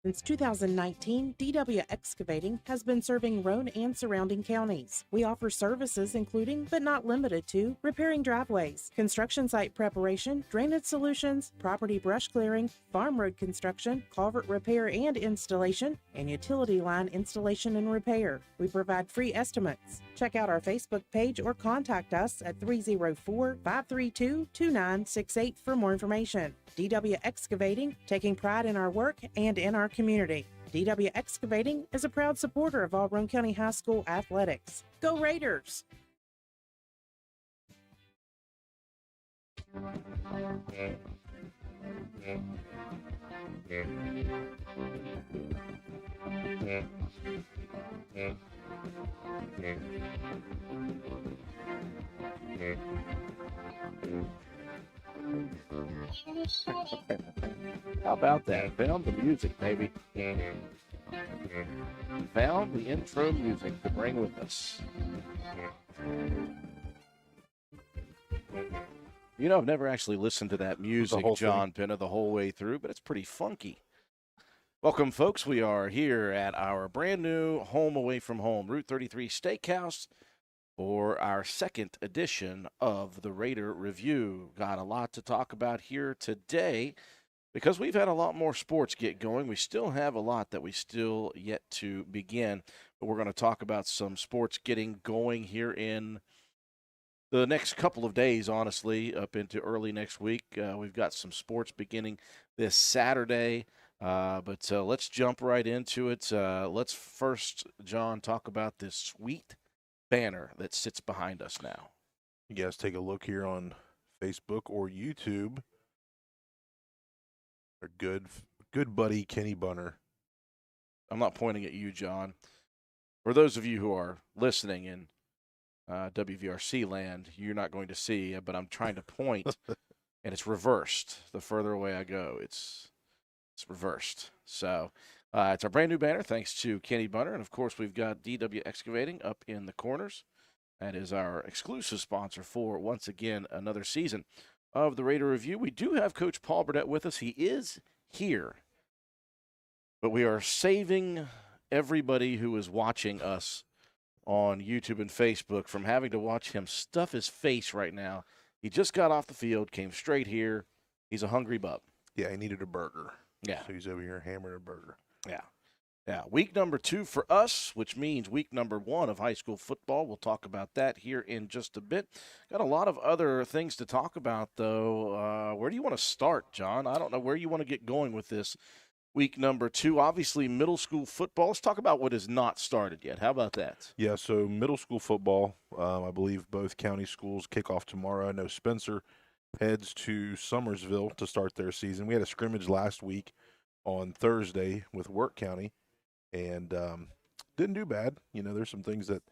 Since 2019, DW Excavating has been serving Roane and surrounding counties. We offer services including, but not limited to, repairing driveways, construction site preparation, drainage solutions, property brush clearing, farm road construction, culvert repair and installation, and utility line installation and repair. We provide free estimates. Check out our Facebook page or contact us at 304-532-2968 for more information. DW Excavating, taking pride in our work and in our community. DW Excavating is a proud supporter of all Roane County High School athletics. Go Raiders! How about that? Found the music, baby. Found the intro music to bring with us. You know, I've never actually listened to that music, John Penna, the whole way through, but it's pretty funky. Welcome, folks. We are here at our brand new home away from home, Route 33 Steakhouse, for our second edition of the Raider Review. Got a lot to talk about here today because we've had a lot more sports get going. We still have a lot that we still yet to begin, but we're going to talk about some sports getting going here in the next couple of days, honestly, up into early next week. We've got some sports beginning this Saturday, but let's jump right into it. Let's first, John, talk about this sweet banner that sits behind us now. You guys take a look here on Facebook or YouTube. Our good buddy Kenny Bunner. I'm not pointing at you, John. For those of you who are listening in WVRC land, you're not going to see, but I'm trying to point, and it's reversed. The further away I go, it's reversed. So it's our brand new banner, thanks to Kenny Bunner. And, of course, we've got DW Excavating up in the corners. That is our exclusive sponsor for, once again, another season of the Raider Review. We do have Coach Paul Burdett with us. He is here. But we are saving everybody who is watching us on YouTube and Facebook from having to watch him stuff his face right now. He just got off the field, came straight here. He's a hungry bub. Yeah, he needed a burger. Yeah. So he's over here hammering a burger. Yeah. Yeah. Week number 2 for us, which means week number 1 of high school football. We'll talk about that here in just a bit. Got a lot of other things to talk about, though. Where do you want to start, John? I don't know where you want to get going with this week number 2. Obviously, middle school football. Let's talk about what has not started yet. How about that? Yeah, so middle school football, I believe both county schools kick off tomorrow. I know Spencer heads to Summersville to start their season. We had a scrimmage last week on Thursday with Work County, and didn't do bad. You know, there's some things that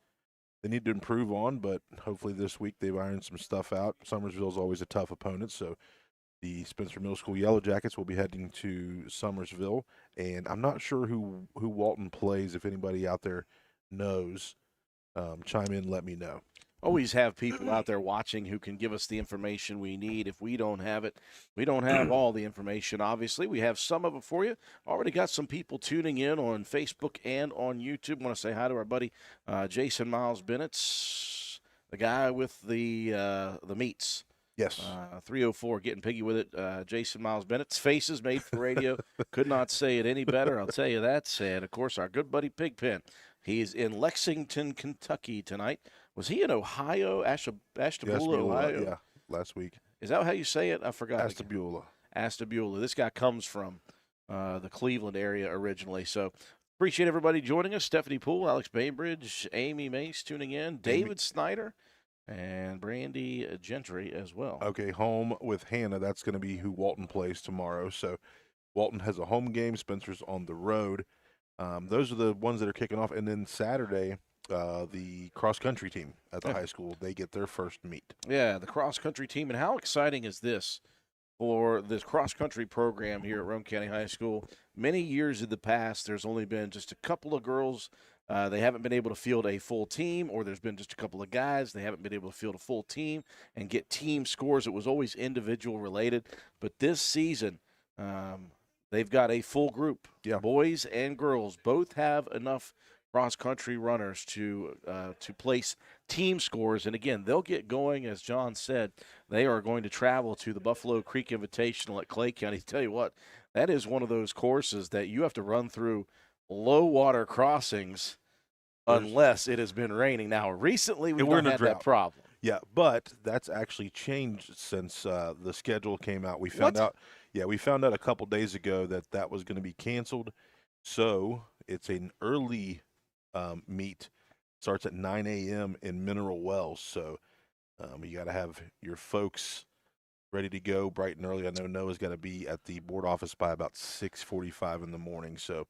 they need to improve on, but hopefully this week they've ironed some stuff out. Summersville's always a tough opponent, so the Spencer Middle School Yellow Jackets will be heading to Summersville, and I'm not sure who Walton plays. If anybody out there knows, chime in, let me know. Always have people out there watching who can give us the information we need. If we don't have it, we don't have all the information, obviously. We have some of it for you. Already got some people tuning in on Facebook and on YouTube. I want to say hi to our buddy Jason Miles Bennett, the guy with the meats. Yes. 304, getting piggy with it. Jason Miles Bennett's faces made for radio. Could not say it any better, I'll tell you that. And, of course, our good buddy Pigpen. He's in Lexington, Kentucky tonight. Was he in Ohio, Ashtabula, Ohio? Yeah, last week. Is that how you say it? I forgot. Ashtabula. Ashtabula. This guy comes from the Cleveland area originally. So appreciate everybody joining us. Stephanie Poole, Alex Bainbridge, Amy Mace tuning in, David Snyder, and Brandy Gentry as well. Okay, home with Hannah. That's going to be who Walton plays tomorrow. So Walton has a home game. Spencer's on the road. Those are the ones that are kicking off. And then Saturday, the cross-country team at the high school, they get their first meet. Yeah, the cross-country team. And how exciting is this for this cross-country program here at Roane County High School? Many years in the past, there's only been just a couple of girls. They haven't been able to field a full team, or there's been just a couple of guys. They haven't been able to field a full team and get team scores. It was always individual related. But this season, they've got a full group. Yeah. Boys and girls both have enough cross-country runners to place team scores. And, again, they'll get going, as John said. They are going to travel to the Buffalo Creek Invitational at Clay County. Tell you what, that is one of those courses that you have to run through low-water crossings unless it has been raining. Now, recently we've not had that problem. Yeah, but that's actually changed since the schedule came out. We found out a couple days ago that was going to be canceled. So it's an early meet. Starts at 9 a.m. in Mineral Wells. So you got to have your folks ready to go bright and early. I know Noah's got to be at the board office by about 6:45 in the morning. So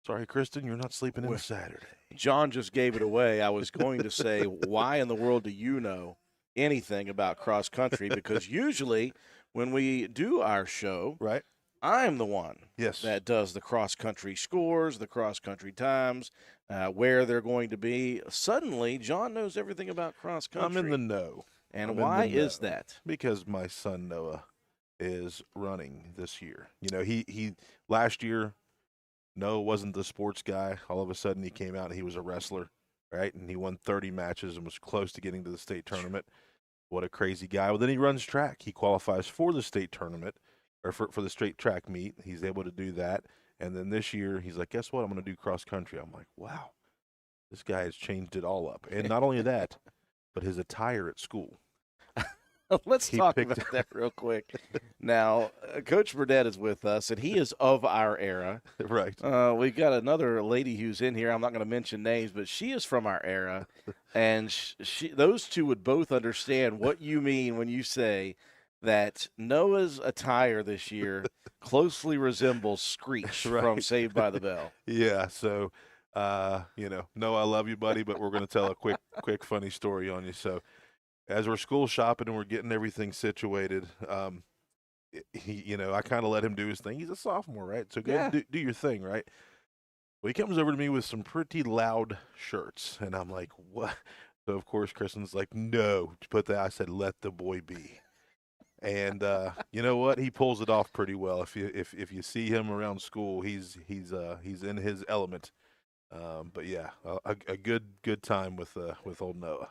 sorry, Kristen, you're not sleeping in Saturday. John just gave it away. I was going to say, why in the world do you know anything about cross country? Because usually when we do our show, right, I'm the one yes. that does the cross country scores, the cross country times, where they're going to be. Suddenly, John knows everything about cross country. I'm in the know. And why is that? Because my son Noah is running this year. You know, he last year, Noah wasn't the sports guy. All of a sudden, he came out and he was a wrestler, right? And he won 30 matches and was close to getting to the state tournament. What a crazy guy. Well, then he runs track. He qualifies for the state tournament, or for the straight track meet. He's able to do that. And then this year, he's like, guess what? I'm going to do cross country. I'm like, wow, this guy has changed it all up. And not only that, but his attire at school. Let's talk about that real quick. Now, Coach Burdett is with us, and he is of our era. Right. We've got another lady who's in here. I'm not going to mention names, but she is from our era. And those two would both understand what you mean when you say that Noah's attire this year closely resembles Screech from Saved by the Bell. Yeah, so, Noah, I love you, buddy, but we're going to tell a quick funny story on you. So, as we're school shopping and we're getting everything situated, I kind of let him do his thing. He's a sophomore, right? So go do your thing, right? Well, he comes over to me with some pretty loud shirts, and I'm like, what? So, of course, Kristen's like, no, put that. I said, let the boy be. And you know what? He pulls it off pretty well. If you see him around school, he's in his element. But yeah, a good time with old Noah.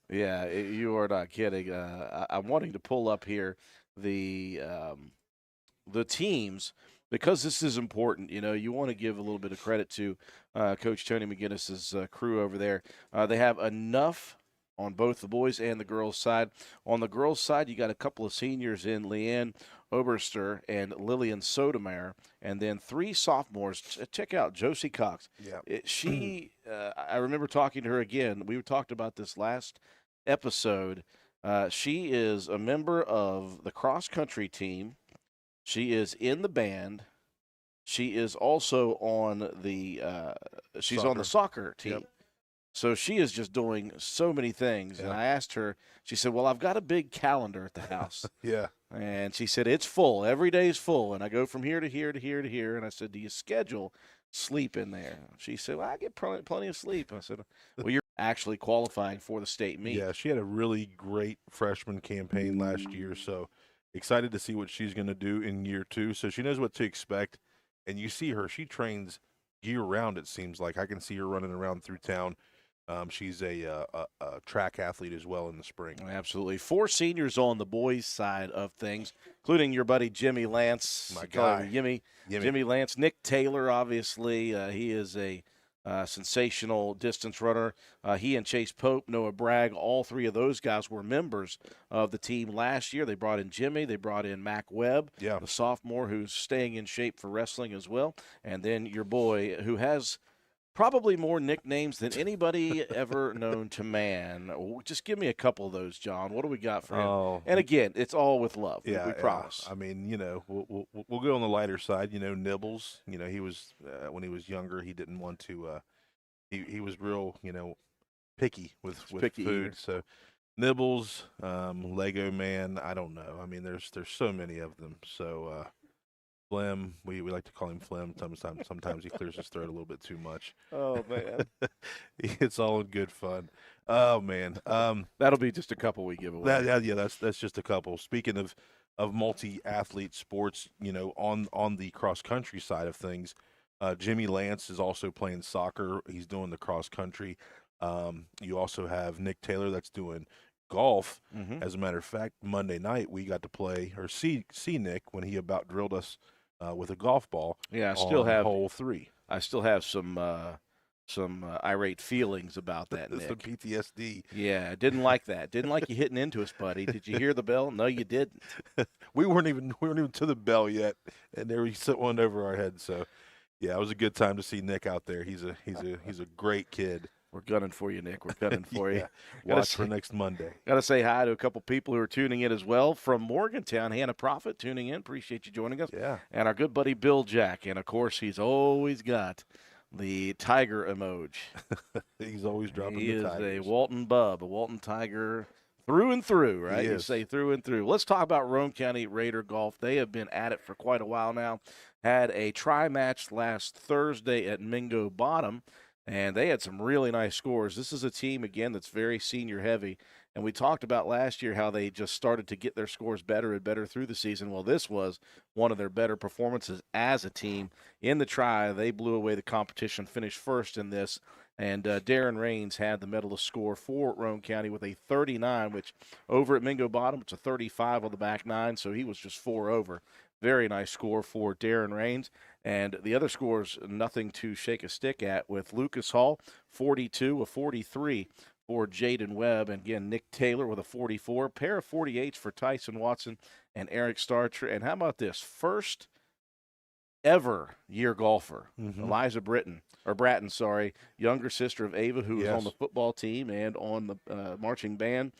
Yeah, you are not kidding. I'm wanting to pull up here the teams because this is important. You know, you want to give a little bit of credit to Coach Tony McGinnis's crew over there. They have enough on both the boys and the girls' side. On the girls' side, you got a couple of seniors in Leanne Oberster and Lillian Sotomayor, and then 3 sophomores. Check out Josie Cox. Yeah, I remember talking to her again. We talked about this last episode. She is a member of the cross-country team. She is in the band. She is also on the soccer team. Yep. So she is just doing so many things. And I asked her, she said, well, I've got a big calendar at the house. Yeah. And she said, it's full. Every day is full. And I go from here to here to here to here. And I said, do you schedule sleep in there? She said, well, I get plenty of sleep. I said, well, you're actually qualifying for the state meet. Yeah, she had a really great freshman campaign last year. So excited to see what she's going to do in year 2. So she knows what to expect. And you see her, she trains year-round, it seems like. I can see her running around through town. She's a track athlete as well in the spring. Absolutely. 4 seniors on the boys' side of things, including your buddy Jimmy Lance. My guy. Jimmy Lance. Nick Taylor, obviously. He is a sensational distance runner. He and Chase Pope, Noah Bragg, all 3 of those guys were members of the team last year. They brought in Jimmy. They brought in Mac Webb, the sophomore who's staying in shape for wrestling as well. And then your boy who has – probably more nicknames than anybody ever known to man. Just give me a couple of those, John. What do we got for him? And again, it's all with love. We promise. I mean, we'll go on the lighter side. Nibbles. He was when he was younger, he didn't want to. He was real, picky with food. Eater. So Nibbles, Lego Man. I don't know. I mean, there's so many of them. So. Phlegm, we like to call him Phlegm. Sometimes he clears his throat a little bit too much. Oh, man. It's all in good fun. Oh, man. That'll be just a couple we give away. That's just a couple. Speaking of multi-athlete sports, on the cross-country side of things. Jimmy Lance is also playing soccer. He's doing the cross-country. You also have Nick Taylor that's doing golf. Mm-hmm. As a matter of fact, Monday night we got to play or see Nick when he about drilled us with a golf ball. Yeah, I still have hole 3. I still have some irate feelings about that, Nick. Some PTSD. Yeah, didn't like that. Didn't like you hitting into us, buddy. Did you hear the bell? No, you didn't. we weren't even to the bell yet, and there we set one over our head. So, yeah, it was a good time to see Nick out there. He's a great kid. We're gunning for you, Nick. We're gunning for you. Watch for next Monday. Got to say hi to a couple people who are tuning in as well from Morgantown. Hannah Prophet tuning in. Appreciate you joining us. Yeah. And our good buddy Bill Jack. And, of course, he's always got the tiger emoji. He's always dropping he the tigers. He is a Walton Walton Tiger through and through, right? He You is. say through and through. Let's talk about Roane County Raider golf. They have been at it for quite a while now. Had a tri-match last Thursday at Mingo Bottom, and they had some really nice scores. This is a team, again, that's very senior heavy. And we talked about last year how they just started to get their scores better and better through the season. Well, this was one of their better performances as a team. In the tri, they blew away the competition, finished first in this. And Darren Raines had the medalist score for Roane County with a 39, which over at Mingo Bottom, it's a 35 on the back nine, so he was just 4 over. Very nice score for Darren Raines. And the other scores, nothing to shake a stick at, with Lucas Hall, 42, a 43 for Jaden Webb. And again, Nick Taylor with a 44, pair of 48s for Tyson Watson and Eric Starcher. And how about this? First ever year golfer, Eliza Bratton, younger sister of Ava, who is on the football team and on the marching band.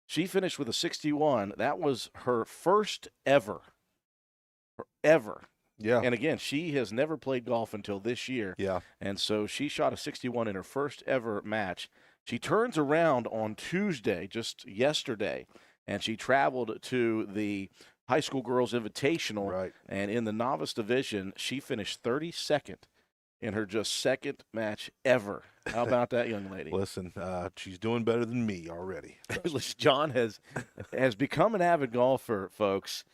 She finished with a 61. That was her first ever. Yeah. And again, she has never played golf until this year. Yeah. And so she shot a 61 in her first ever match. She turns around on Tuesday, just yesterday, and she traveled to the High School Girls Invitational. Right. And in the novice division, she finished 32nd in her just second match ever. How about that, young lady? Listen, she's doing better than me already. John has become an avid golfer, folks.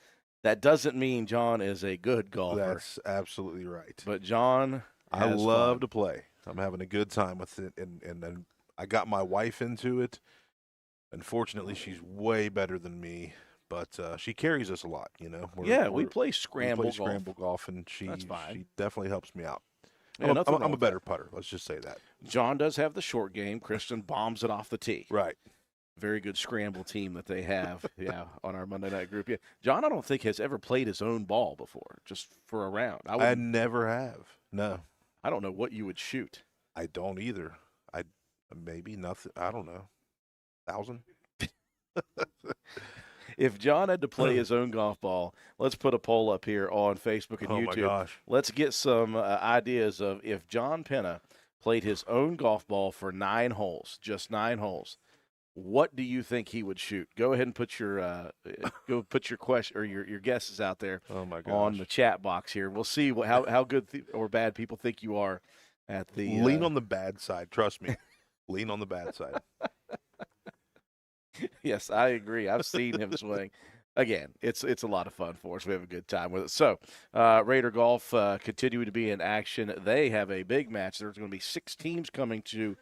That doesn't mean John is a good golfer. That's absolutely right. But John, I love to play. I'm having a good time with it, and then I got my wife into it. Unfortunately, she's way better than me, but she carries us a lot. We play scramble golf, and she definitely helps me out. Yeah, I'm a better putter. Let's just say that. John does have the short game. Kristen bombs it off the tee. Right. Very good scramble team that they have, on our Monday night group. Yeah, John, I don't think has ever played his own ball before, just for a round. I never have. No. I don't know what you would shoot. I don't either. Maybe nothing. I don't know. 1,000. If John had to play his own golf ball, let's put a poll up here on Facebook and YouTube. Oh, my gosh. Let's get some ideas of if John Penna played his own golf ball for 9 holes, just 9 holes, what do you think he would shoot? Go ahead and put your question or your guesses out there. Oh my gosh. On the chat box here. We'll see how good or bad people think you are at the lean on the bad side. Trust me, lean on the bad side. Yes, I agree. I've seen him swing. Again, it's a lot of fun for us. We have a good time with it. So, Raider Golf continuing to be in action. They have a big match. There's going to be 6 teams coming to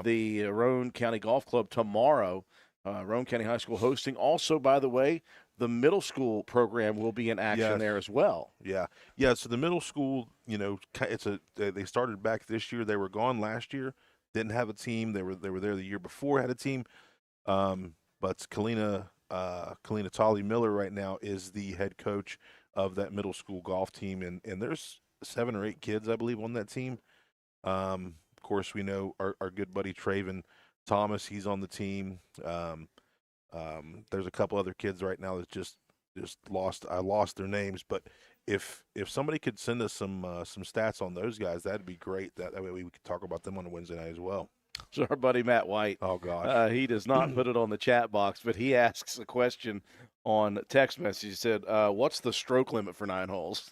the Roane County Golf Club tomorrow. Roane County High School hosting. Also, by the way, the middle school program will be in action there as well. Yeah. So the middle school, they started back this year. They were gone last year. Didn't have a team. They were there the year before. Had a team. But Kalina Tolly Miller right now is the head coach of that middle school golf team, and there's 7 or 8 kids, I believe, on that team. Of course, we know our good buddy Traven Thomas, he's on the team. There's a couple other kids right now that just lost. I lost their names, but if somebody could send us some stats on those guys, that'd be great. That way we could talk about them on a Wednesday night as well. So our buddy Matt White, oh gosh, he does not put it on the chat box, but he asks a question on text message. He said, "What's the stroke limit for 9 holes?"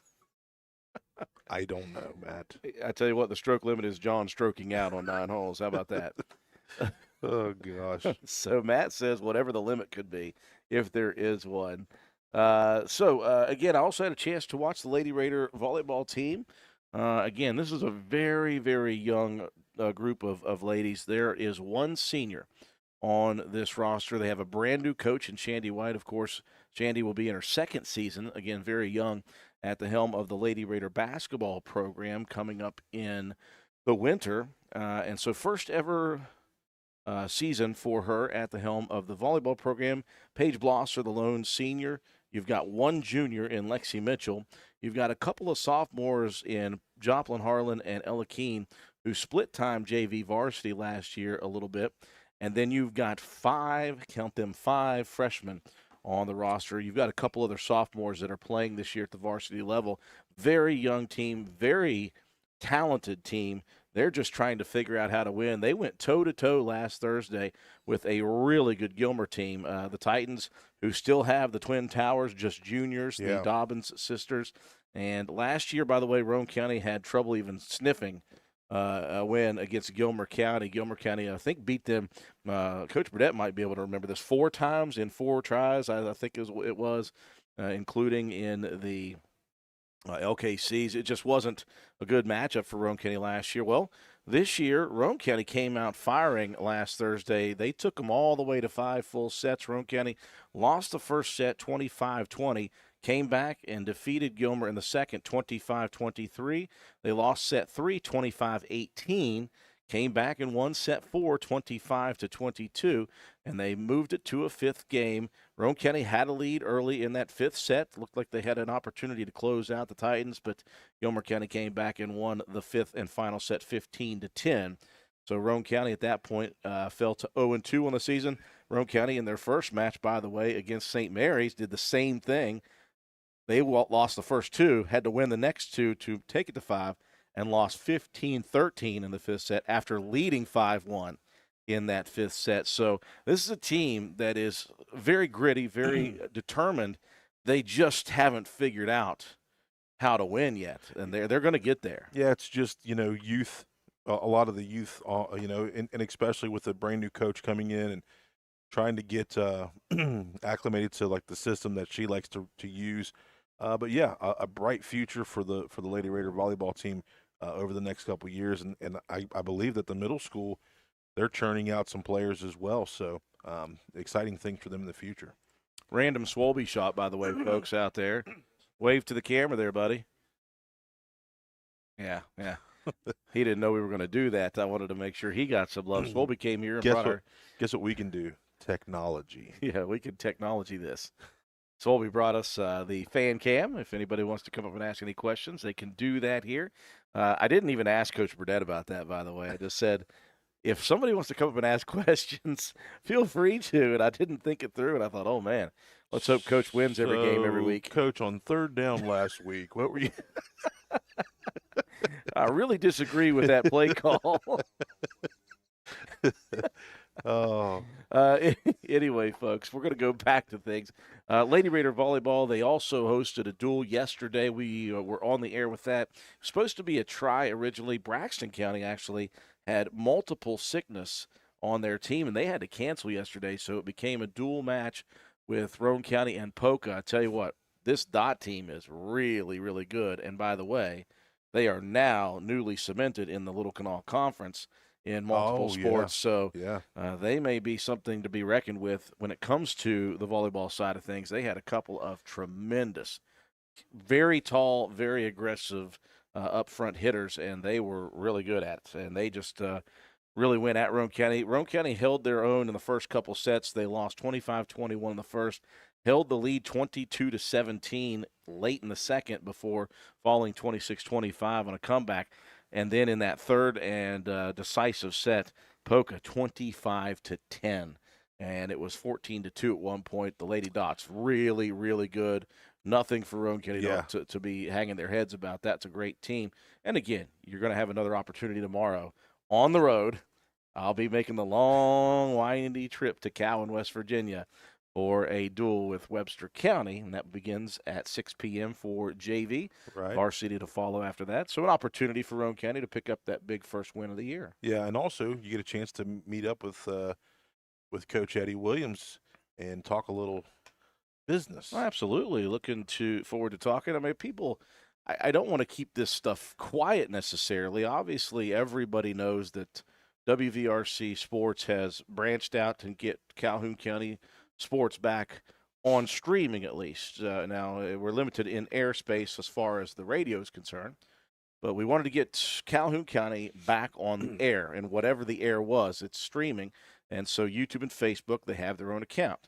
I don't know, Matt. I tell you what, the stroke limit is John stroking out on 9 holes. How about that? Oh gosh. So Matt says whatever the limit could be, if there is one. Again, I also had a chance to watch the Lady Raider volleyball team. Again, this is a very, very young group of ladies. There is one senior on this roster. They have a brand new coach in Shandy White. Of course, Shandy will be in her second season, again, very young, at the helm of the Lady Raider basketball program coming up in the winter. And so first ever season for her at the helm of the volleyball program. Paige Blosser, the lone senior. You've got one junior in Lexi Mitchell. You've got a couple of sophomores in Joplin Harlan and Ella Keene, who split time JV varsity last year a little bit. And then you've got five freshmen on the roster. You've got a couple other sophomores that are playing this year at the varsity level. Very young team, very talented team. They're just trying to figure out how to win. They went toe-to-toe last Thursday with a really good Gilmer team. The Titans, who still have the Twin Towers, just juniors, the Dobbins sisters. And last year, by the way, Roane County had trouble even sniffing a win against Gilmer County. Gilmer County, I think, beat them. Coach Burdett might be able to remember this 4 times in 4 tries, I think it was, including in the LKCs. It just wasn't a good matchup for Roane County last year. Well, this year, Roane County came out firing last Thursday. They took them all the way to 5 full sets. Roane County lost the first set 25-20, came back and defeated Gilmer in the second 25-23. They lost set 3 25-18. Came back and won set 4, 25-22, and they moved it to a 5th game. Roane County had a lead early in that 5th set. Looked like they had an opportunity to close out the Titans, but Gilmer County came back and won the 5th and final set 15-10. So Roane County at that point fell to 0-2 on the season. Roane County in their first match, by the way, against St. Mary's, did the same thing. They lost the first 2, had to win the next 2 to take it to 5. And lost 15-13 in the 5th set after leading 5-1 in that 5th set. So this is a team that is very gritty, very determined. They just haven't figured out how to win yet, and they're going to get there. Yeah, it's just, youth, a lot of the youth, and especially with a brand new coach coming in and trying to get acclimated to like the system that she likes to use. But yeah, a bright future for the Lady Raider volleyball team over the next couple of years, and I believe that the middle school, they're churning out some players as well. So exciting things for them in the future. Random Swolby shot, by the way, folks out there. Wave to the camera there, buddy. Yeah. He didn't know we were going to do that. I wanted to make sure he got some love. Swolby came here and brought her. Guess what we can do? Technology. Yeah, we can technology this. Swolby brought us the fan cam. If anybody wants to come up and ask any questions, they can do that here. I didn't even ask Coach Burdett about that, by the way. I just said, if somebody wants to come up and ask questions, feel free to. And I didn't think it through, and I thought, oh, man, let's hope Coach wins every game every week. Coach, on 3rd down last week, what were you? I really disagree with that play call. Oh. Anyway, folks, we're going to go back to things. Lady Raider volleyball, they also hosted a duel yesterday. We were on the air with that. It was supposed to be a try originally. Braxton County actually had multiple sickness on their team, and they had to cancel yesterday, so it became a dual match with Roane County and Polka. I tell you what, this DOT team is really, really good. And by the way, they are now newly cemented in the Little Canal Conference in multiple sports. So they may be something to be reckoned with when it comes to the volleyball side of things. They had a couple of tremendous, very tall, very aggressive up-front hitters, and they were really good at it. And they just really went at Roane County. Roane County held their own in the first couple sets. They lost 25-21 in the first, held the lead 22-17 late in the second before falling 26-25 on a comeback. And then in that third and decisive set, Polka 25-10, and it was 14-2 at one point. The Lady Dots really, really good. Nothing for Roane County to be hanging their heads about. That's a great team. And again, you're going to have another opportunity tomorrow on the road. I'll be making the long, windy trip to Cowan, West Virginia, for a duel with Webster County, and that begins at 6 p.m. for JV. Right. Varsity to follow after that. So an opportunity for Roane County to pick up that big first win of the year. Yeah, and also you get a chance to meet up with Coach Eddie Williams and talk a little business. Absolutely. Looking forward to talking. I mean, people, I don't want to keep this stuff quiet necessarily. Obviously, everybody knows that WVRC Sports has branched out and get Calhoun County sports back on streaming at least. Now, we're limited in airspace as far as the radio is concerned. But we wanted to get Calhoun County back on air, and whatever the air was, it's streaming. And so YouTube and Facebook, they have their own account.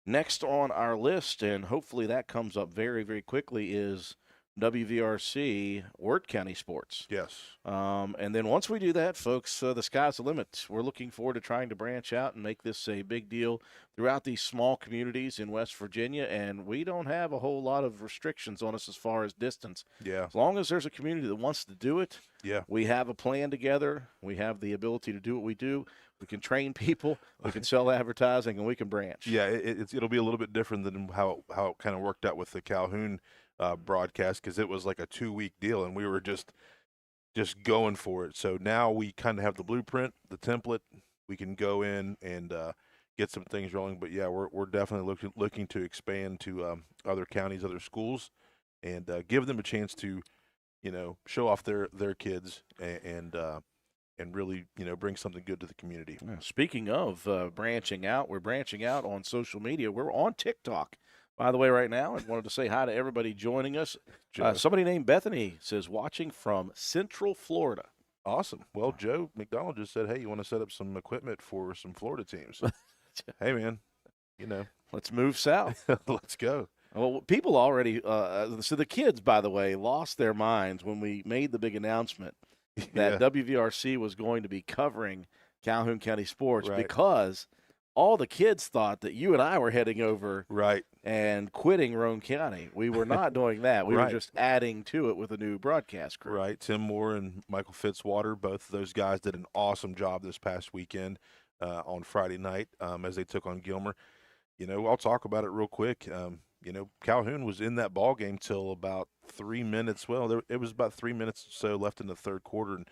Next on our list, and hopefully that comes up very, very quickly, is WVRC Wirt County Sports. Yes. And then once we do that, folks, the sky's the limit. We're looking forward to trying to branch out and make this a big deal throughout these small communities in West Virginia, and we don't have a whole lot of restrictions on us as far as distance. Yeah. As long as there's a community that wants to do it, yeah, we have a plan together. We have the ability to do what we do. We can train people, we can sell advertising, and we can branch. Yeah, it'll be a little bit different than how it kind of worked out with the Calhoun broadcast, because it was like a 2-week deal, and we were just going for it. So now we kind of have the blueprint, the template. We can go in and get some things rolling. But yeah, we're definitely looking to expand to other counties, other schools, and give them a chance to, show off their kids and really, bring something good to the community. Speaking of branching out, we're branching out on social media. We're on TikTok, by the way, right now. And wanted to say hi to everybody joining us. Somebody named Bethany says, watching from Central Florida. Awesome. Well, Joe McDonald just said, hey, you want to set up some equipment for some Florida teams? Hey, man, let's move south. Let's go. Well, people already so the kids, by the way, lost their minds when we made the big announcement that WVRC was going to be covering Calhoun County sports, because all the kids thought that you and I were heading over and quitting Roane County. We were not doing that. We were just adding to it with a new broadcast crew. Right. Tim Moore and Michael Fitzwater, both of those guys did an awesome job this past weekend on Friday night as they took on Gilmer. I'll talk about it real quick. Calhoun was in that ball game till about 3 minutes. Well, it was about 3 minutes or so left in the third quarter, and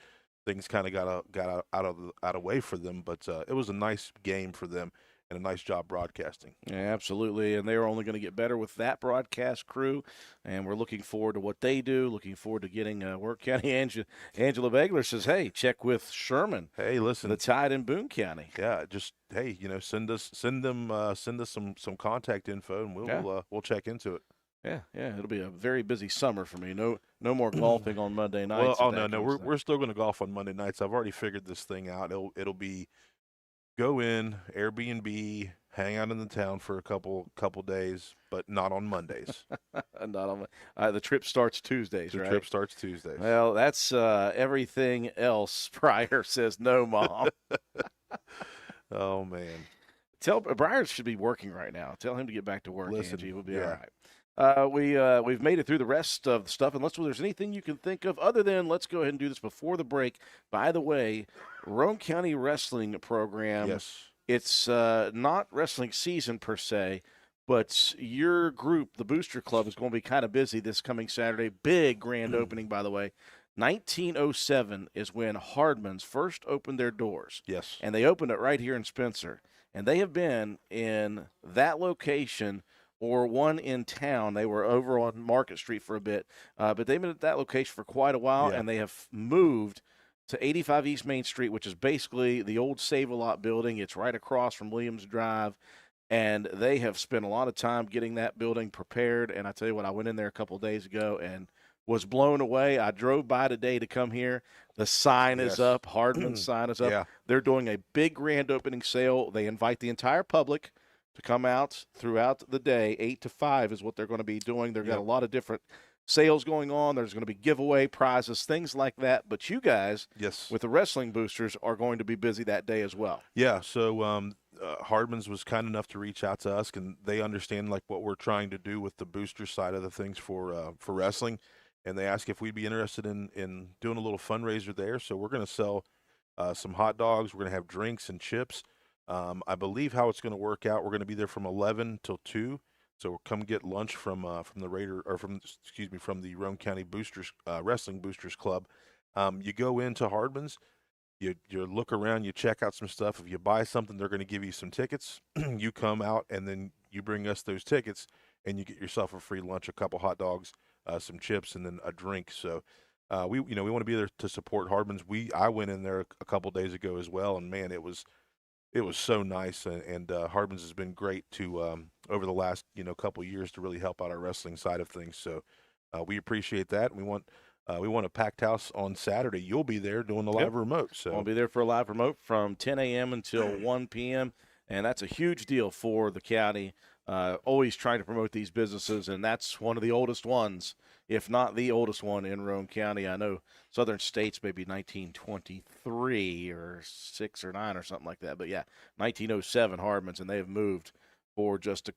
things kind of got out of way for them. But it was a nice game for them and a nice job broadcasting. Yeah, absolutely. And they're only going to get better with that broadcast crew, and we're looking forward to what they do. Looking forward to getting Wirt County. Angela Begler says, "Hey, check with Sherman. Hey, listen, the Tide in Boone County. Yeah, just hey, send us some contact info, and we'll check into it." Yeah, it'll be a very busy summer for me. No more golfing on Monday nights. Well, no, we're still going to golf on Monday nights. I've already figured this thing out. It'll be go in, Airbnb, hang out in the town for a couple days, but not on Mondays. Not on the trip starts Tuesdays, right? The trip starts Tuesdays. Well, that's everything else. Pryor says no, Mom. Oh man. Tell Briar should be working right now. Tell him to get back to work. Listen, Angie, we'll be all right. We've made it through the rest of the stuff. Unless there's anything you can think of other than let's go ahead and do this before the break. By the way, Roane County Wrestling Program. Yes. It's not wrestling season per se, but your group, the Booster Club, is going to be kind of busy this coming Saturday. Big grand opening, by the way. 1907 is when Hardman's first opened their doors. Yes. And they opened it right here in Spencer. And they have been in that location or one in town. They were over on Market Street for a bit, but they've been at that location for quite a while, and they have moved to 85 East Main Street, which is basically the old Save-A-Lot building. It's right across from Williams Drive, and they have spent a lot of time getting that building prepared. And I tell you what, I went in there a couple of days ago and was blown away. I drove by today to come here. The sign is up. Hardman's sign is up. Yeah. They're doing a big grand opening sale. They invite the entire public to come out throughout the day. 8 to 5 is what they're going to be doing. They've got a lot of different sales going on. There's going to be giveaway prizes, things like that. But you guys, with the wrestling boosters, are going to be busy that day as well. Yeah, so Hardman's was kind enough to reach out to us, and they understand like what we're trying to do with the booster side of the things for wrestling. And they asked if we'd be interested in doing a little fundraiser there. So we're going to sell some hot dogs. We're going to have drinks and chips. I believe how it's going to work out, we're going to be there from 11 till 2. So we'll come get lunch from the Roane County Boosters Wrestling Boosters Club. You go into Hardman's, you look around, you check out some stuff. If you buy something, they're going to give you some tickets. You come out, and then you bring us those tickets, and you get yourself a free lunch, a couple hot dogs, some chips, and then a drink. So we want to be there to support Hardman's. I went in there a couple days ago as well, and man, it was so nice, and Hardman's has been great to over the last couple years to really help out our wrestling side of things. So we appreciate that. We want a packed house on Saturday. You'll be there doing the live remote. So I'll be there for a live remote from 10 a.m. until 1 p.m., and that's a huge deal for the county. Always trying to promote these businesses, and that's one of the oldest ones, if not the oldest one in Roane County. I know Southern States maybe 1923 or 6 or 9 or something like that. But, yeah, 1907 Hardman's, and they have moved for just a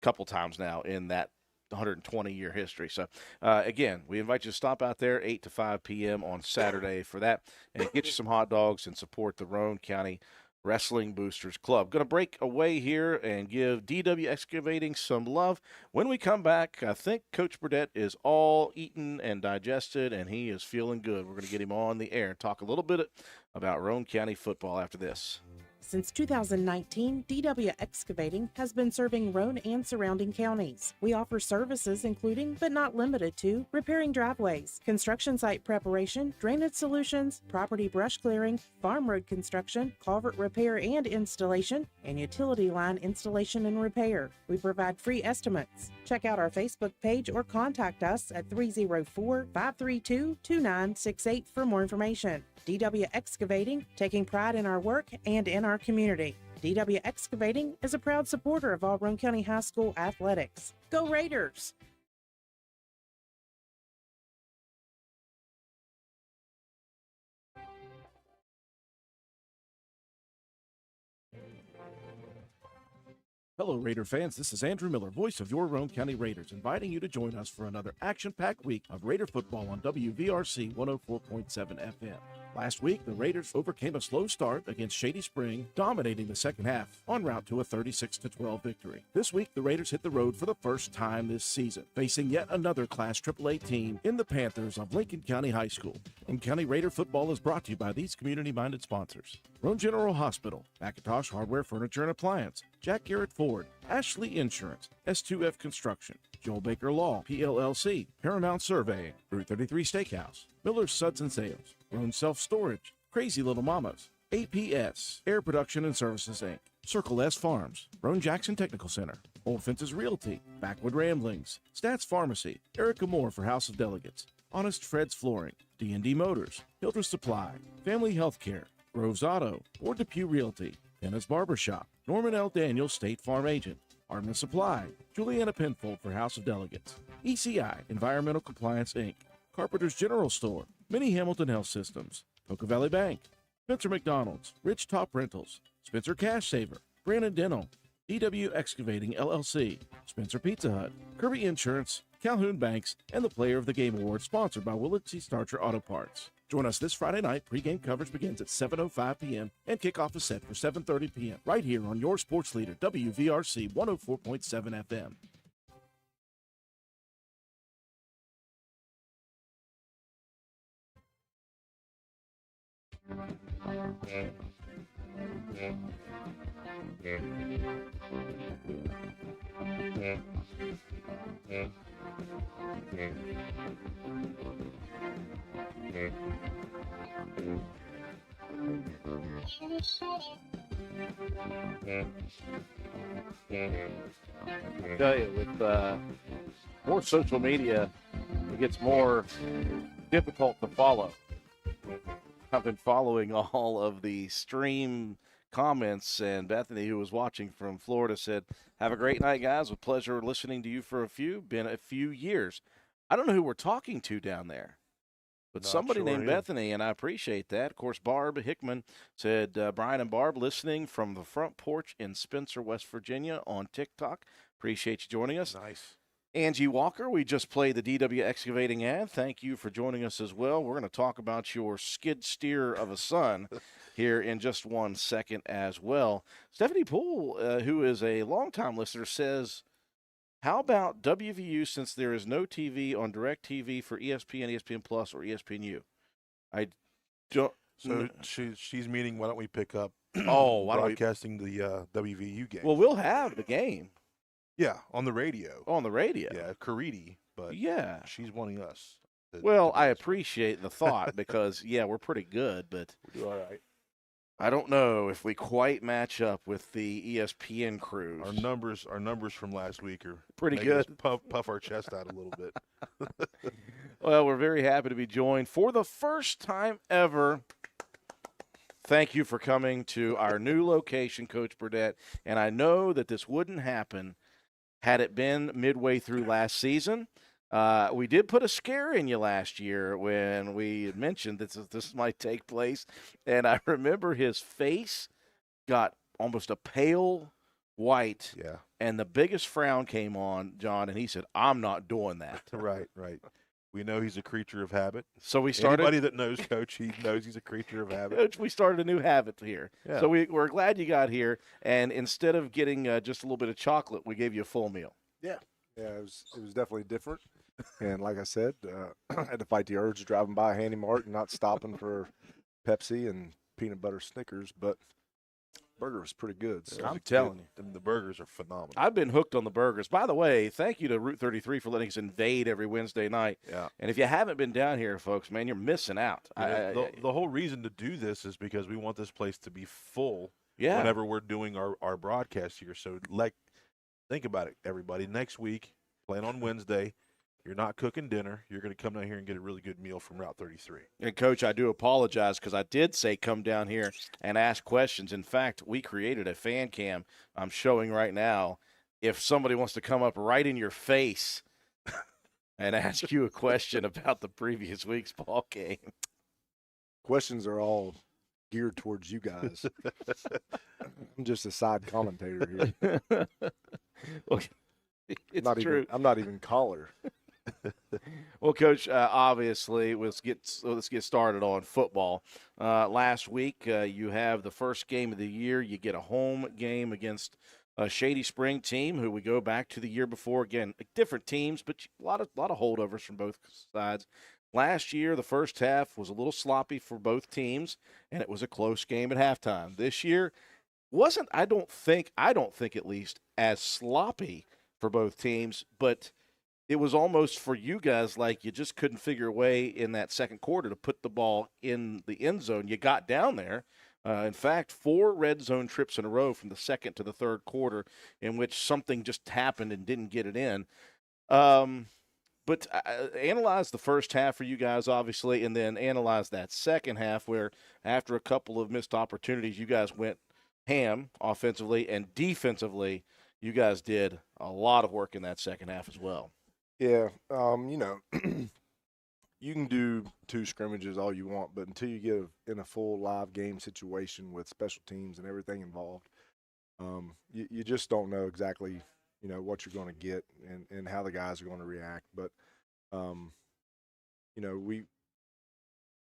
couple times now in that 120-year history. So, again, we invite you to stop out there 8 to 5 p.m. on Saturday for that and get you some hot dogs and support the Roane County Wrestling Boosters Club. Going to break away here and give DW Excavating some love. When we come back, I think Coach Burdett is all eaten and digested, and he is feeling good. We're going to get him on the air and talk a little bit about Roane County football after this. Since 2019, DW Excavating has been serving Roane and surrounding counties. We offer services including, but not limited to, repairing driveways, construction site preparation, drainage solutions, property brush clearing, farm road construction, culvert repair and installation, and utility line installation and repair. We provide free estimates. Check out our Facebook page or contact us at 304-532-2968 for more information. DW Excavating, taking pride in our work and in our community. DW Excavating is a proud supporter of all Roane County High School athletics. Go Raiders! Hello, Raider fans. This is Andrew Miller, voice of your Roane County Raiders, inviting you to join us for another action-packed week of Raider football on WVRC 104.7 FM. Last week, the Raiders overcame a slow start against Shady Spring, dominating the second half, en route to a 36-12 victory. This week, the Raiders hit the road for the first time this season, facing yet another Class AAA team in the Panthers of Lincoln County High School. And County Raider football is brought to you by these community-minded sponsors: Roane General Hospital, McIntosh Hardware, Furniture and Appliance, Jack Garrett Ford, Ashley Insurance, S2F Construction, Joel Baker Law, PLLC, Paramount Surveying, Route 33 Steakhouse, Miller's Suds and Sales, Roane Self Storage, Crazy Little Mamas, APS, Air Production and Services Inc., Circle S Farms, Roane Jackson Technical Center, Old Fences Realty, Backwood Ramblings, Stats Pharmacy, Erica Moore for House of Delegates, Honest Fred's Flooring, D&D Motors, Hildreth Supply, Family Healthcare, Groves Auto, Ford Depew Realty, Penna's Barbershop, Norman L. Daniels State Farm Agent, Hardman Supply, Juliana Penfold for House of Delegates, ECI Environmental Compliance Inc., Carpenter's General Store, Mini Hamilton Health Systems, Poca Valley Bank, Spencer McDonald's, Rich Top Rentals, Spencer Cash Saver, Brandon Dental, DW Excavating LLC, Spencer Pizza Hut, Kirby Insurance, Calhoun Banks, and the Player of the Game Award sponsored by Willett C. Starcher Auto Parts. Join us this Friday night. Pre-game coverage begins at 7:05 p.m. and kickoff is set for 7:30 p.m. right here on your sports leader, WVRC 104.7 FM. I tell you, with more social media, it gets more difficult to follow. I've been following all of the stream comments, and Bethany, who was watching from Florida, said, "Have a great night, guys. With pleasure listening to you for been a few years." I don't know who we're talking to down there, but Not somebody sure named either. Bethany, and I appreciate that. Of course, Barb Hickman said, Brian and Barb listening from the front porch in Spencer, West Virginia on TikTok. Appreciate you joining us. Nice. Angie Walker, we just played the DW Excavating ad. Thank you for joining us as well. We're going to talk about your skid steer of a son here in just 1 second as well. Stephanie Poole, who is a longtime listener, says, how about WVU since there is no TV on DirecTV for ESPN, ESPN Plus, or ESPNU? I don't. So she's meaning, why don't we pick up why don't we? broadcasting the WVU game? Well, we'll have the game. Yeah, on the radio. On the radio. Yeah, Caridi, but Yeah. she's wanting us. Well, I appreciate the thought because, yeah, we're pretty good, but we do all right. I don't know if we quite match up with the ESPN crews. Our numbers from last week are pretty good. Puff our chest out a little bit. Well, we're very happy to be joined for the first time ever. Thank you for coming to our new location, Coach Burdett. And I know that this wouldn't happen had it been midway through last season. We did put a scare in you last year when we mentioned that this might take place. And I remember his face got almost a pale white. Yeah. And the biggest frown came on, John, and he said, I'm not doing that. Right. We know he's a creature of habit. So we started. Anybody that knows Coach, he knows he's a creature of habit. Coach, we started a new habit here. Yeah. So we're glad you got here. And instead of getting just a little bit of chocolate, we gave you a full meal. Yeah, it was definitely different. And like I said, I had to fight the urge of driving by Handy Mart and not stopping for Pepsi and peanut butter Snickers, but burger was pretty good. So. I'm telling you. The burgers are phenomenal. I've been hooked on the burgers. By the way, thank you to Route 33 for letting us invade every Wednesday night. Yeah. And if you haven't been down here, folks, man, you're missing out. The whole reason to do this is because we want this place to be full Yeah. whenever we're doing our broadcast here. So, think about it, everybody. Next week, plan on Wednesday. You're not cooking dinner. You're going to come down here and get a really good meal from Route 33. And, Coach, I do apologize because I did say come down here and ask questions. In fact, we created a fan cam I'm showing right now. If somebody wants to come up right in your face and ask you a question about the previous week's ball game. Questions are all geared towards you guys. I'm just a side commentator here. Well, it's true. I'm not even caller. Well, Coach, obviously, let's get started on football. Last week, you have the first game of the year. You get a home game against a Shady Spring team who we go back to the year before. Again, different teams, but a lot of holdovers from both sides. Last year, the first half was a little sloppy for both teams, and it was a close game at halftime. This year wasn't, I don't think at least, as sloppy for both teams, but it was almost for you guys like you just couldn't figure a way in that second quarter to put the ball in the end zone. You got down there. In fact, 4 red zone trips in a row from the second to the third quarter in which something just happened and didn't get it in. But analyze the first half for you guys, obviously, and then analyze that second half where after a couple of missed opportunities, you guys went ham offensively and defensively. You guys did a lot of work in that second half as well. Yeah, you can do 2 scrimmages all you want, but until you get in a full live game situation with special teams and everything involved, you just don't know exactly, what you're going to get and how the guys are going to react. But,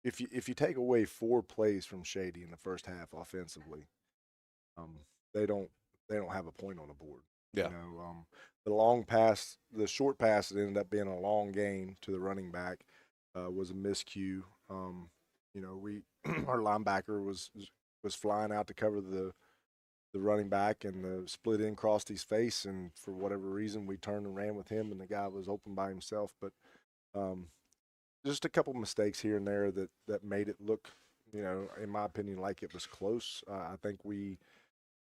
if you take away 4 plays from Shady in the first half offensively, they don't have a point on the board. Yeah. The long pass, the short pass that ended up being a long gain to the running back was a miscue. Our linebacker was flying out to cover the running back, and the split end crossed his face, and for whatever reason we turned and ran with him, and the guy was open by himself. But just a couple mistakes here and there that made it look, in my opinion, like it was close. I think we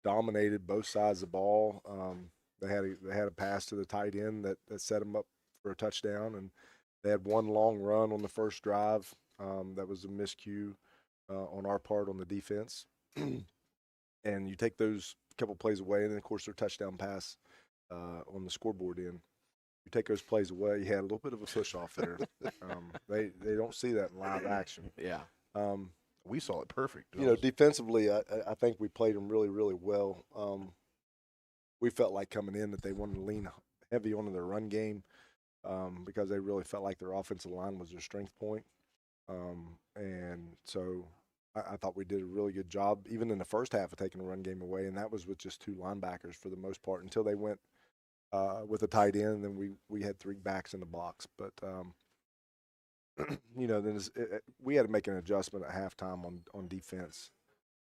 dominated both sides of the ball. They had a pass to the tight end that set them up for a touchdown, and they had one long run on the first drive that was a miscue on our part on the defense. And you take those couple plays away, and then, of course, their touchdown pass on the scoreboard end. You take those plays away, you had a little bit of a push-off there. They don't see that in live action. Yeah. We saw it perfect. Defensively, I think we played them really, really well. We felt like coming in that they wanted to lean heavy onto their run game because they really felt like their offensive line was their strength point. And so I thought we did a really good job, even in the first half, of taking the run game away, and that was with just 2 linebackers for the most part until they went with a tight end, and then we had 3 backs in the box. But then we had to make an adjustment at halftime on defense.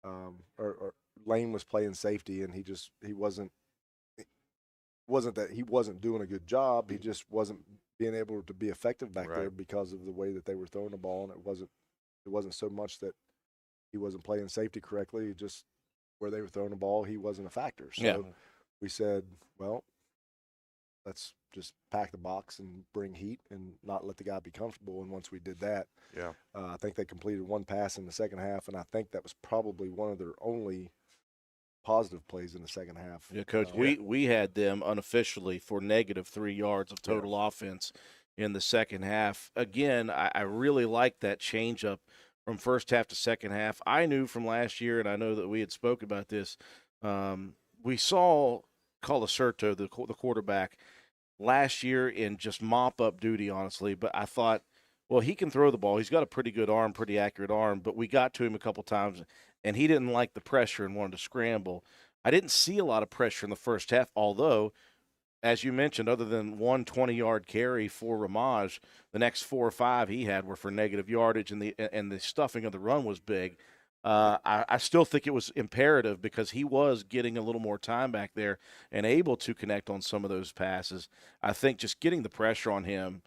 Or Lane was playing safety, and he wasn't wasn't that he wasn't doing a good job. He just wasn't being able to be effective back there because of the way that they were throwing the ball, and it wasn't so much that he wasn't playing safety correctly. Just where they were throwing the ball, he wasn't a factor. So we said, well, let's just pack the box and bring heat and not let the guy be comfortable. And once we did that, I think they completed one pass in the second half, and I think that was probably one of their only positive plays in the second half. Yeah, Coach, we had them unofficially for -3 yards of total offense in the second half. Again, I really like that changeup from first half to second half. I knew from last year, and I know that we had spoken about this, we saw Colacerto, the quarterback, last year in just mop-up duty, honestly. But I thought, well, he can throw the ball. He's got a pretty good arm, pretty accurate arm. But we got to him a couple times, and he didn't like the pressure and wanted to scramble. I didn't see a lot of pressure in the first half, although, as you mentioned, other than one 20-yard carry for Ramaj, the next 4 or 5 he had were for negative yardage, and the stuffing of the run was big. I still think it was imperative because he was getting a little more time back there and able to connect on some of those passes. I think just getting the pressure on him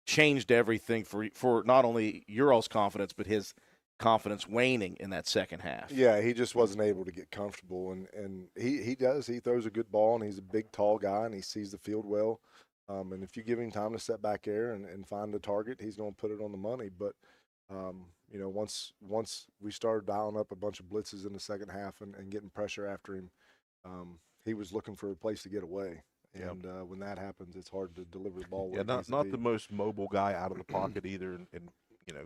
changed everything for not only Ural's confidence, but his confidence waning in that second half. Yeah, he just wasn't able to get comfortable, and he throws a good ball, and he's a big, tall guy, and he sees the field well. And if you give him time to set back there and find the target, he's going to put it on the money. But once we started dialing up a bunch of blitzes in the second half and getting pressure after him, he was looking for a place to get away. And when that happens, it's hard to deliver the ball. Not the most mobile guy out of the pocket either. And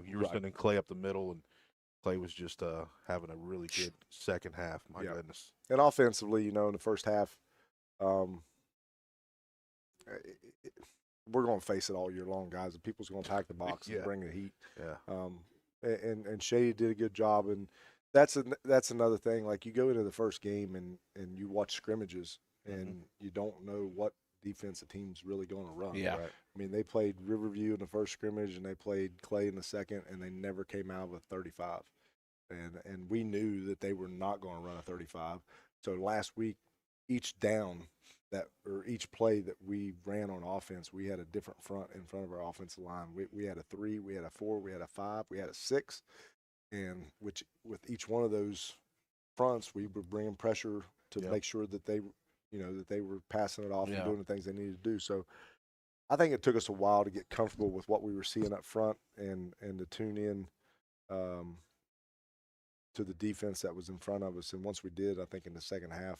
you were sending Clay up the middle, and Clay was just having a really good second half. My goodness. And offensively, in the first half, we're going to face it all year long, guys. And people's going to pack the box and bring the heat. And Shady did a good job, and that's another thing. Like, you go into the first game and you watch scrimmages, and you don't know what defense the team's really going to run. Yeah. Right? I mean, they played Riverview in the first scrimmage, and they played Clay in the second, and they never came out with 35. And we knew that they were not going to run a 35. So last week, each play that we ran on offense, we had a different front in front of our offensive line. We had a 3, we had a 4, we had a 5, we had a 6, and with each one of those fronts, we were bringing pressure to make sure that they were passing it off and doing the things they needed to do. So I think it took us a while to get comfortable with what we were seeing up front and to tune in to the defense that was in front of us. And once we did, I think in the second half,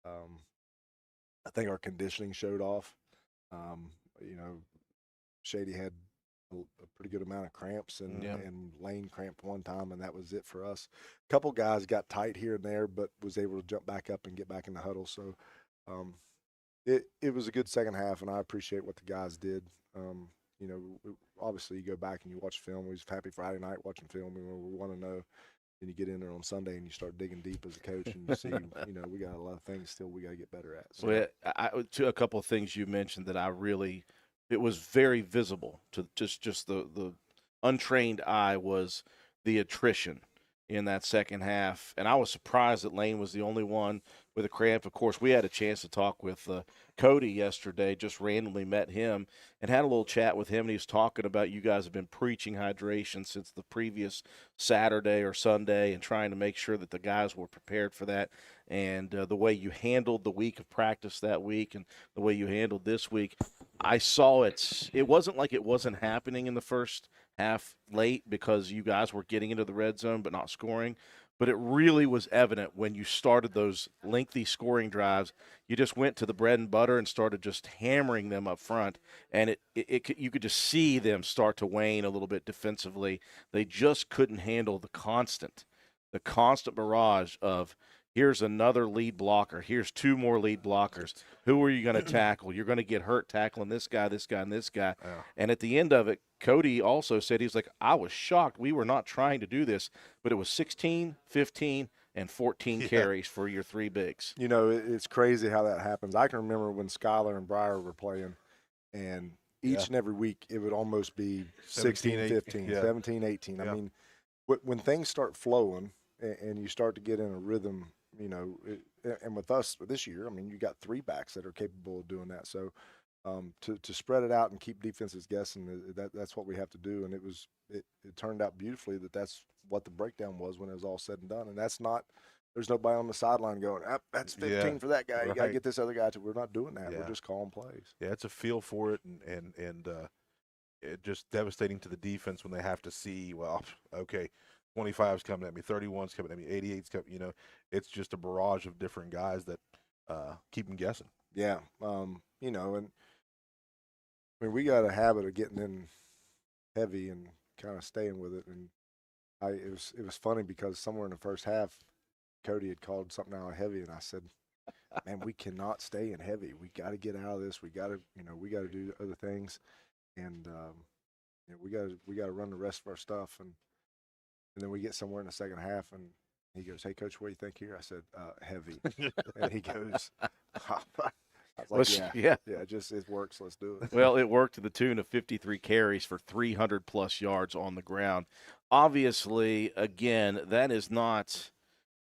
I think our conditioning showed off. Shady had a pretty good amount of cramps, and Lane cramped one time, and that was it for us. A couple guys got tight here and there, but was able to jump back up and get back in the huddle. So it was a good second half, and I appreciate what the guys did. Obviously you go back and you watch film. We was happy Friday night watching film. We want to know. Then you get in there on Sunday and you start digging deep as a coach, and you see, we got a lot of things still we got to get better at. So. Well, to a couple of things you mentioned that it was very visible to just the untrained eye was the attrition in that second half. And I was surprised that Lane was the only one with a cramp. Of course, we had a chance to talk with Cody yesterday, just randomly met him and had a little chat with him. And he was talking about you guys have been preaching hydration since the previous Saturday or Sunday and trying to make sure that the guys were prepared for that. And the way you handled the week of practice that week and the way you handled this week, I saw it wasn't like it wasn't happening in the first half late because you guys were getting into the red zone but not scoring. But it really was evident when you started those lengthy scoring drives. You just went to the bread and butter and started just hammering them up front, and you could just see them start to wane a little bit defensively. They just couldn't handle the constant barrage of here's another lead blocker, here's 2 more lead blockers. Who are you going to tackle? You're going to get hurt tackling this guy, this guy, and this guy. Yeah. And at the end of it, Cody also said, he was like, I was shocked. We were not trying to do this, but it was 16, 15, and 14 carries for your 3 bigs. It's crazy how that happens. I can remember when Skylar and Breyer were playing, and each and every week it would almost be 16, 15, 17, 18. I mean, when things start flowing and you start to get in a rhythm, and with us this year, I mean, you got 3 backs that are capable of doing that. So to spread it out and keep defenses guessing, that's what we have to do. And it turned out beautifully that's what the breakdown was when it was all said and done. And there's nobody on the sideline going, that's 15 for that guy. You got to get this other guy. We're not doing that. We're just calling plays. Yeah, it's a feel for it, and it just devastating to the defense when they have to see, well, okay, 25's coming at me, 31's coming at me, 88's coming. It's just a barrage of different guys that keep them guessing. Yeah, and I mean, we got a habit of getting in heavy and kind of staying with it. And it was funny because somewhere in the first half, Cody had called something out of heavy, and I said, "Man, we cannot stay in heavy. We got to get out of this. We got to do other things, and we got to run the rest of our stuff." And then we get somewhere in the second half, and he goes, "Hey, Coach, what do you think here?" I said, "Heavy," and he goes, I was like, yeah, it works. Let's do it. Well, it worked to the tune of 53 carries for 300-plus yards on the ground. Obviously, again, that is not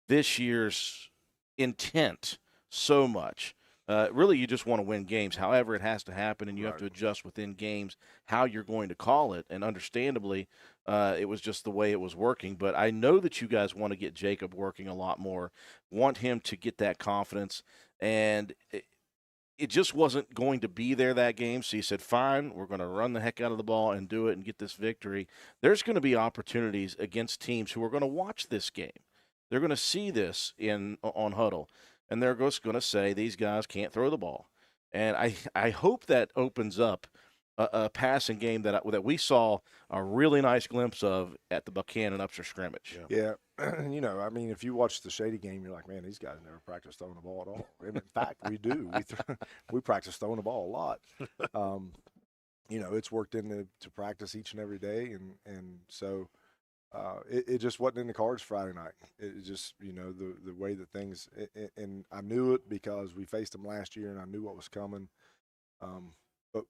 this year's intent so much. Really, you just want to win games. However, it has to happen, and you have to adjust within games how you're going to call it. And understandably, it was just the way it was working. But I know that you guys want to get Jacob working a lot more, want him to get that confidence. And it just wasn't going to be there that game. So you said, fine, we're going to run the heck out of the ball and do it and get this victory. There's going to be opportunities against teams who are going to watch this game. They're going to see this on Huddle, and they're just going to say these guys can't throw the ball. And I hope that opens up a passing game that we saw a really nice glimpse of at the Buchanan Upshur scrimmage. Yeah. I mean, if you watch the Shady game, you're like, man, these guys never practice throwing the ball at all. And in fact, we do. We practice throwing the ball a lot. It's worked into practice each and every day, and so it just wasn't in the cards Friday night. It just, the way that things – and I knew it because we faced them last year, and I knew what was coming. But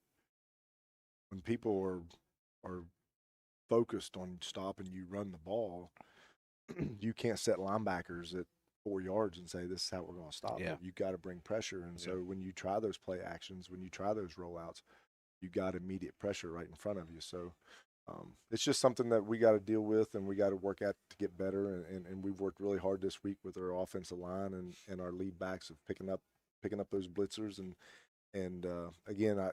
when people are focused on stopping you run the ball – you can't set linebackers at 4 yards and say this is how we're going to stop it. You got to bring pressure, and so when you try those play actions, when you try those rollouts, you got immediate pressure right in front of you. So it's just something that we got to deal with, and we got to work at to get better. And we've worked really hard this week with our offensive line and our lead backs of picking up those blitzers. And again, I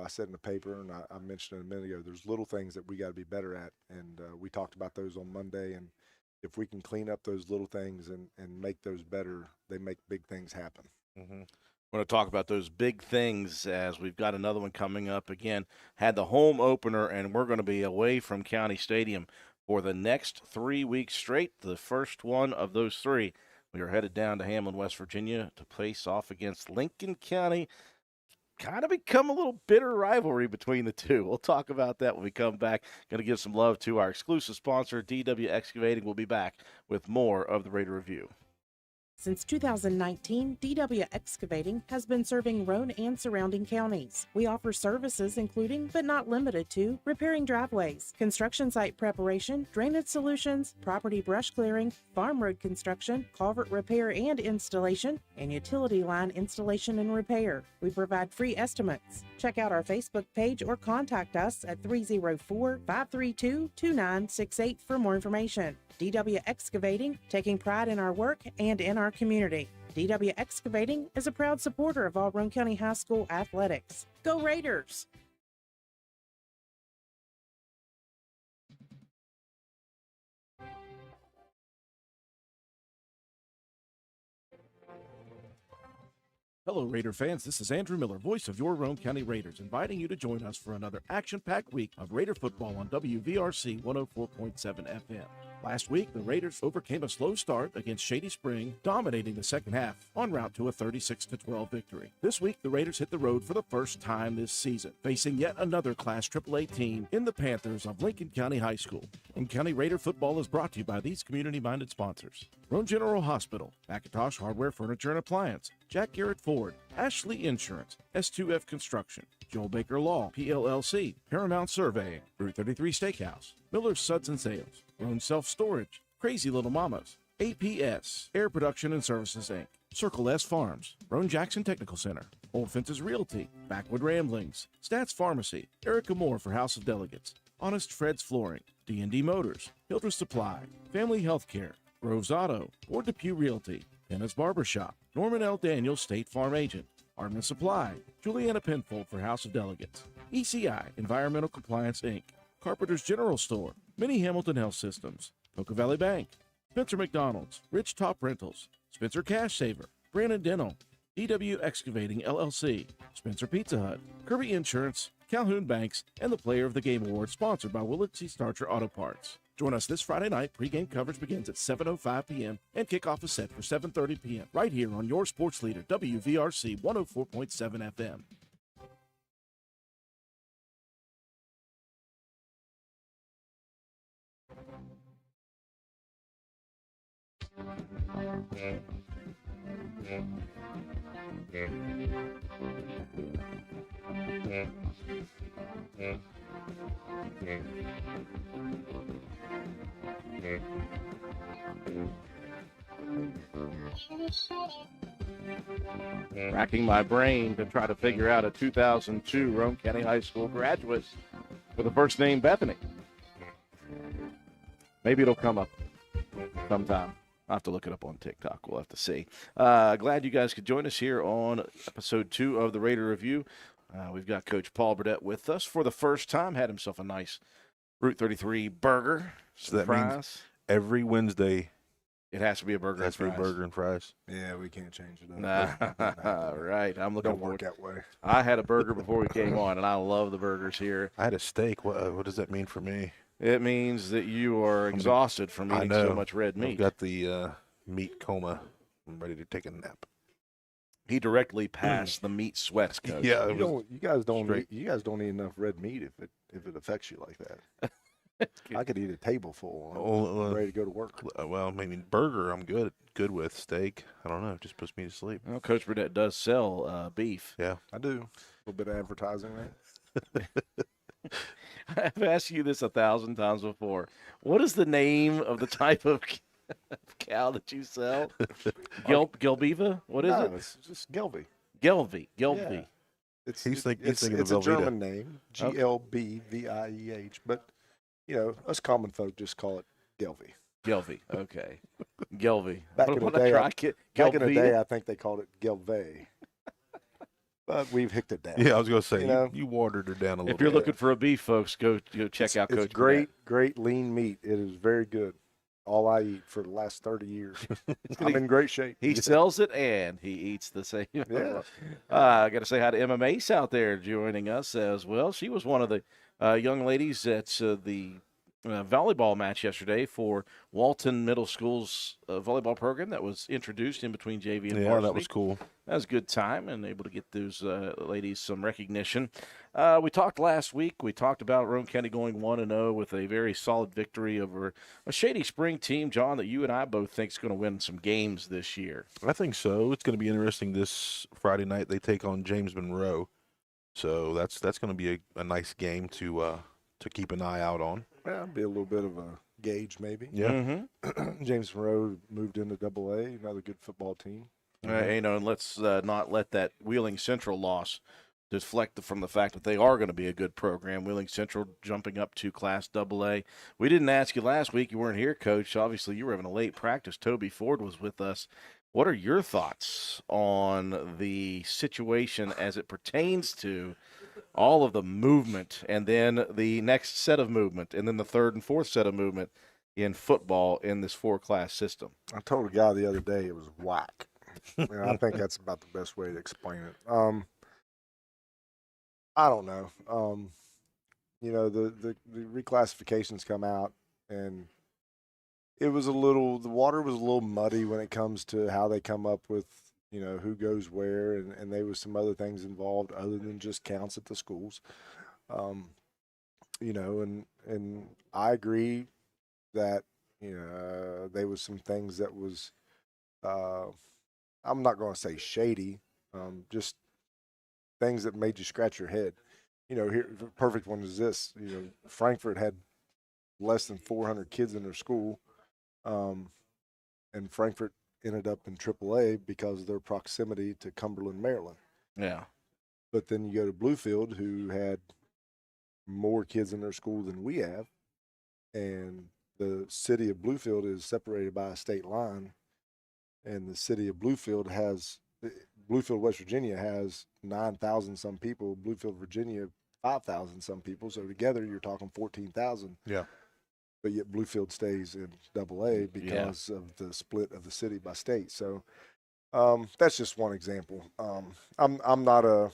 said in the paper, and I mentioned it a minute ago, there's little things that we got to be better at, and we talked about those on Monday. And if we can clean up those little things and make those better, they make big things happen. Mm-hmm. We're going to talk about those big things as we've got another one coming up. Again, had the home opener, and we're going to be away from County Stadium for the next 3 weeks straight. The first one of those 3, we are headed down to Hamlin, West Virginia to face off against Lincoln County. Kind of become a little bitter rivalry between the two. We'll talk about that when we come back. Going to give some love to our exclusive sponsor, DW Excavating. We'll be back with more of the Raider Review. Since 2019, DW Excavating has been serving Roane and surrounding counties. We offer services including, but not limited to, repairing driveways, construction site preparation, drainage solutions, property brush clearing, farm road construction, culvert repair and installation, and utility line installation and repair. We provide free estimates. Check out our Facebook page or contact us at 304-532-2968 for more information. DW Excavating, taking pride in our work and in our community. DW Excavating is a proud supporter of all Roane County High School athletics. Go Raiders! Hello, Raider fans. This is Andrew Miller, voice of your Roane County Raiders, inviting you to join us for another action-packed week of Raider football on WVRC 104.7 FM. Last week, the Raiders overcame a slow start against Shady Spring, dominating the second half en route to a 36-12 victory. This week, the Raiders hit the road for the first time this season, facing yet another Class AAA team in the Panthers of Lincoln County High School. Roane County Raider football is brought to you by these community-minded sponsors: Roane General Hospital, McIntosh Hardware, Furniture, and Appliance, Jack Garrett Ford, Ashley Insurance, S2F Construction, Joel Baker Law, PLLC, Paramount Surveying, Route 33 Steakhouse, Miller's Suds and Sales, Roane Self Storage, Crazy Little Mamas, APS, Air Production and Services, Inc., Circle S Farms, Roan Jackson Technical Center, Old Fences Realty, Backwood Ramblings, Stats Pharmacy, Erica Moore for House of Delegates, Honest Fred's Flooring, D&D Motors, Hildreth Supply, Family Healthcare, Groves Auto, Ward Depew Realty, Penna's Barbershop, Norman L. Daniels State Farm Agent, Armin Supply, Juliana Penfold for House of Delegates, ECI Environmental Compliance, Inc., Carpenter's General Store, Mini Hamilton Health Systems, Poca Valley Bank, Spencer McDonald's, Rich Top Rentals, Spencer Cash Saver, Brandon Dental, EW Excavating LLC, Spencer Pizza Hut, Kirby Insurance, Calhoun Banks, and the Player of the Game Award sponsored by Willett C. Starcher Auto Parts. Join us this Friday night. Pre-game coverage begins at 7:05 p.m. and kickoff is set for 7:30 p.m. right here on your sports leader, WVRC 104.7 FM. Racking my brain to try to figure out a 2002 Roan County High School graduate with the first name Bethany. Maybe it'll come up sometime. I'll have to look it up on TikTok. We'll have to see. Glad you guys could join us here on episode 2 of the Raider Review. We've got Coach Paul Burdett with us for the first time. Had himself a nice Route 33 burger. So that fries. means every Wednesday It has to be a burger. it has to be a burger and fries. Yeah, we can't change it up. Right. I'm looking Don't forward. work that way. I had a burger before we came on, and I love the burgers here. I had a steak. What does that mean for me? It means that you are exhausted from eating so much red I've meat. got the meat coma. I'm ready to take a nap. He directly passed the meat sweats, Coach. Yeah, You guys don't straight. eat enough red meat if it affects you like that. I could eat a table full. I'm ready to go to work. Well, I mean, burger I'm good with. Steak, I don't know. It just puts me to sleep. Well, Coach Burdett does sell beef. Yeah. I do. A little bit of advertising there. I've asked you this 1,000 times before. What is the name of the type of cow that you sell? Gelbiva? What is it? It's just Gelby. Gelby. Yeah. He's thinking It's of a Velveeta. German name, Glbvieh, but us common folk just call it Gelby. Gelby. Okay. Gelby. Back in the day, Gelby. I think they called it Gelve. But we've hicked it down. Yeah, I was going to say, You know, you watered her down a little If you're bit. looking for a beef, folks, go check out Coach It's great, Burdett. great lean meat. It is very good. All I eat for the last 30 years. I'm in great shape. He sells it and he eats the same. Yeah. I got to say hi to Emma Mace out there joining us as well. She was one of the young ladies at the volleyball match yesterday for Walton Middle School's volleyball program that was introduced in between JV and Yeah, varsity. that was cool. That was a good time and able to get those ladies some recognition. We talked last week. We talked about Roan County going 1-0 with a very solid victory over a Shady Spring team, John, that you and I both think is going to win some games this year. I think so. It's going to be interesting this Friday night. They take on James Monroe. So that's going to be a nice game to keep an eye out on. Yeah, it'll be a little bit of a gauge maybe. Yeah. Mm-hmm. James Monroe moved into AA, another good football team. And let's not let that Wheeling Central loss deflect from the fact that they are going to be a good program. Wheeling Central jumping up to Class AA. We didn't ask you last week. You weren't here, Coach. Obviously, you were having a late practice. Toby Ford was with us. What are your thoughts on the situation as it pertains to all of the movement and then the next set of movement and then the third and fourth set of movement in football in this 4-class system? I told a guy the other day it was whack. And I think that's about the best way to explain it. I don't know. The reclassifications come out, and the water was a little muddy when it comes to how they come up with, who goes where, and there was some other things involved other than just counts at the schools. And I agree that, there was some things that was, I'm not going to say shady, just things that made you scratch your head. Here, the perfect one is this. Frankfurt had less than 400 kids in their school, and and Frankfort ended up in AAA because of their proximity to Cumberland, Maryland. Yeah. But then you go to Bluefield, who had more kids in their school than we have, and the city of Bluefield is separated by a state line, and the city of Bluefield, West Virginia has 9,000 some people. Bluefield, Virginia, 5,000 some people. So together you're talking 14,000. Yeah. But yet Bluefield stays in AA because of the split of the city by state. So that's just one example. I'm not a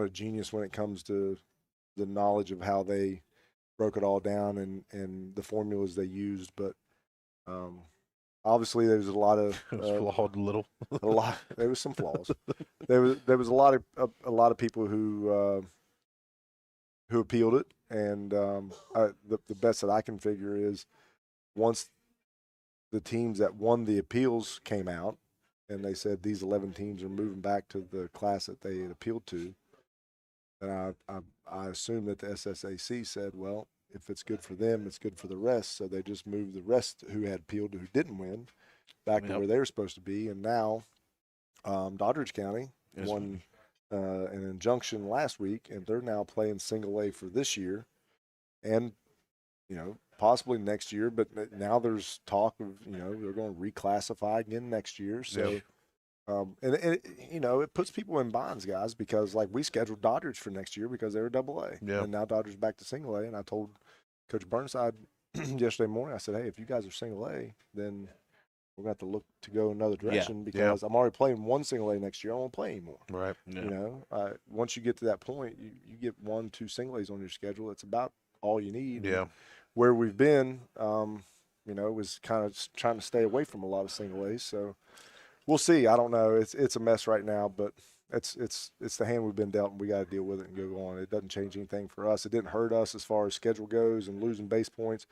genius when it comes to the knowledge of how they broke it all down and the formulas they used, but obviously there's a lot of It was flawed a little. there was some flaws. There was a lot of people who appealed it, and the best that I can figure is once the teams that won the appeals came out and they said these 11 teams are moving back to the class that they had appealed to, and I assume that the SSAC said, well, if it's good for them, it's good for the rest. So they just moved the rest who had appealed who didn't win back to where they were supposed to be. And now Doddridge County won an injunction last week, and they're now playing single A for this year and, possibly next year. But now there's talk of, they're going to reclassify again next year. So, it puts people in bonds, guys, because we scheduled Doddridge for next year because they were AA. Yeah. And now Doddridge back to single A. And I told Coach Burnside yesterday morning, I said, hey, if you guys are single A, then we're going to have to look to go another direction because I'm already playing one single A next year. I won't play anymore. Right. Yeah. Once you get to that point, you get 1-2 single A's on your schedule. It's about all you need. Yeah. And where we've been, was kind of trying to stay away from a lot of single A's. So we'll see. I don't know. It's a mess right now, but it's the hand we've been dealt, and we got to deal with it and go on. It doesn't change anything for us. It didn't hurt us as far as schedule goes and losing base points.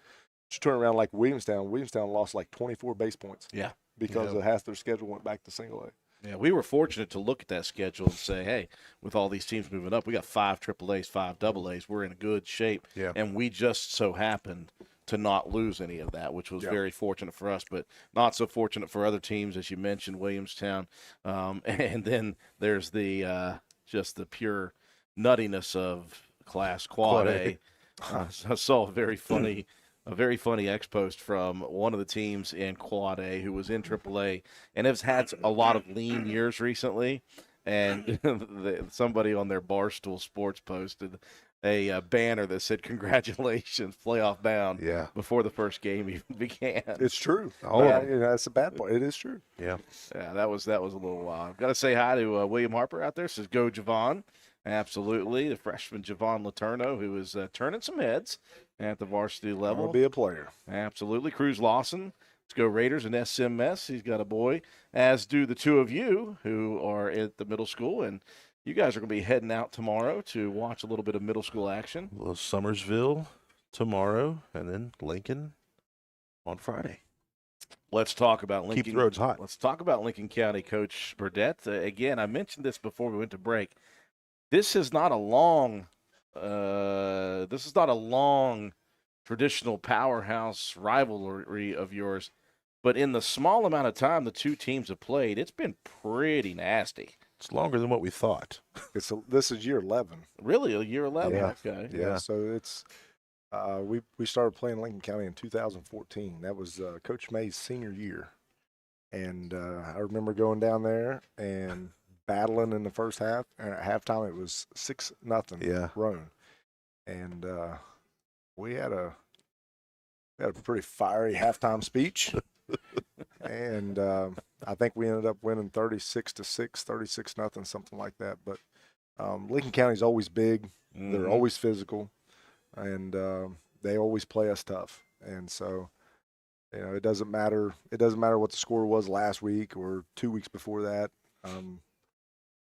You turn around like Williamstown. Williamstown lost 24 base points. Yeah. Because of half their schedule went back to single A. Yeah, we were fortunate to look at that schedule and say, hey, with all these teams moving up, we got 5 AAAs, 5 AAs. We're in good shape. Yeah. And we just so happened to not lose any of that, which was very fortunate for us, but not so fortunate for other teams, as you mentioned, Williamstown. And then there's the just the pure nuttiness of Class Quad A. I saw a very funny ex post from one of the teams in Quad A who was in AAA and has had a lot of lean years recently. And somebody on their Barstool Sports posted a banner that said, "Congratulations, playoff bound." Yeah. Before the first game even began. It's true. Oh, that's the bad part. It is true. Yeah. Yeah, that was a little wild. I've got to say hi to William Harper out there. Says, "Go Javon." Absolutely. The freshman Javon Laterno, who is turning some heads at the varsity level. Be a player. Absolutely. Cruz Lawson. Let's go Raiders and SMS. He's got a boy, as do the two of you who are at the middle school. And you guys are going to be heading out tomorrow to watch a little bit of middle school action. A little Summersville tomorrow, and then Lincoln on Friday. Let's talk about Lincoln. Keep the roads hot. Let's talk about Lincoln County, Coach Burdett. Again, I mentioned this before we went to break. This is not a long traditional powerhouse rivalry of yours, but in the small amount of time the two teams have played, it's been pretty nasty. It's longer than what we thought. This is year 11. Really, a year 11? Yeah. Okay. Yeah. So it's we started playing Lincoln County in 2014. That was Coach May's senior year, and I remember going down there and battling in the first half, and at halftime it was 6-0 Roan, and we had a pretty fiery halftime speech, and I think we ended up winning 36-6, 36-0, something like that. But Lincoln County's always big; they're always physical, and they always play us tough. And so, it doesn't matter. It doesn't matter what the score was last week or 2 weeks before that.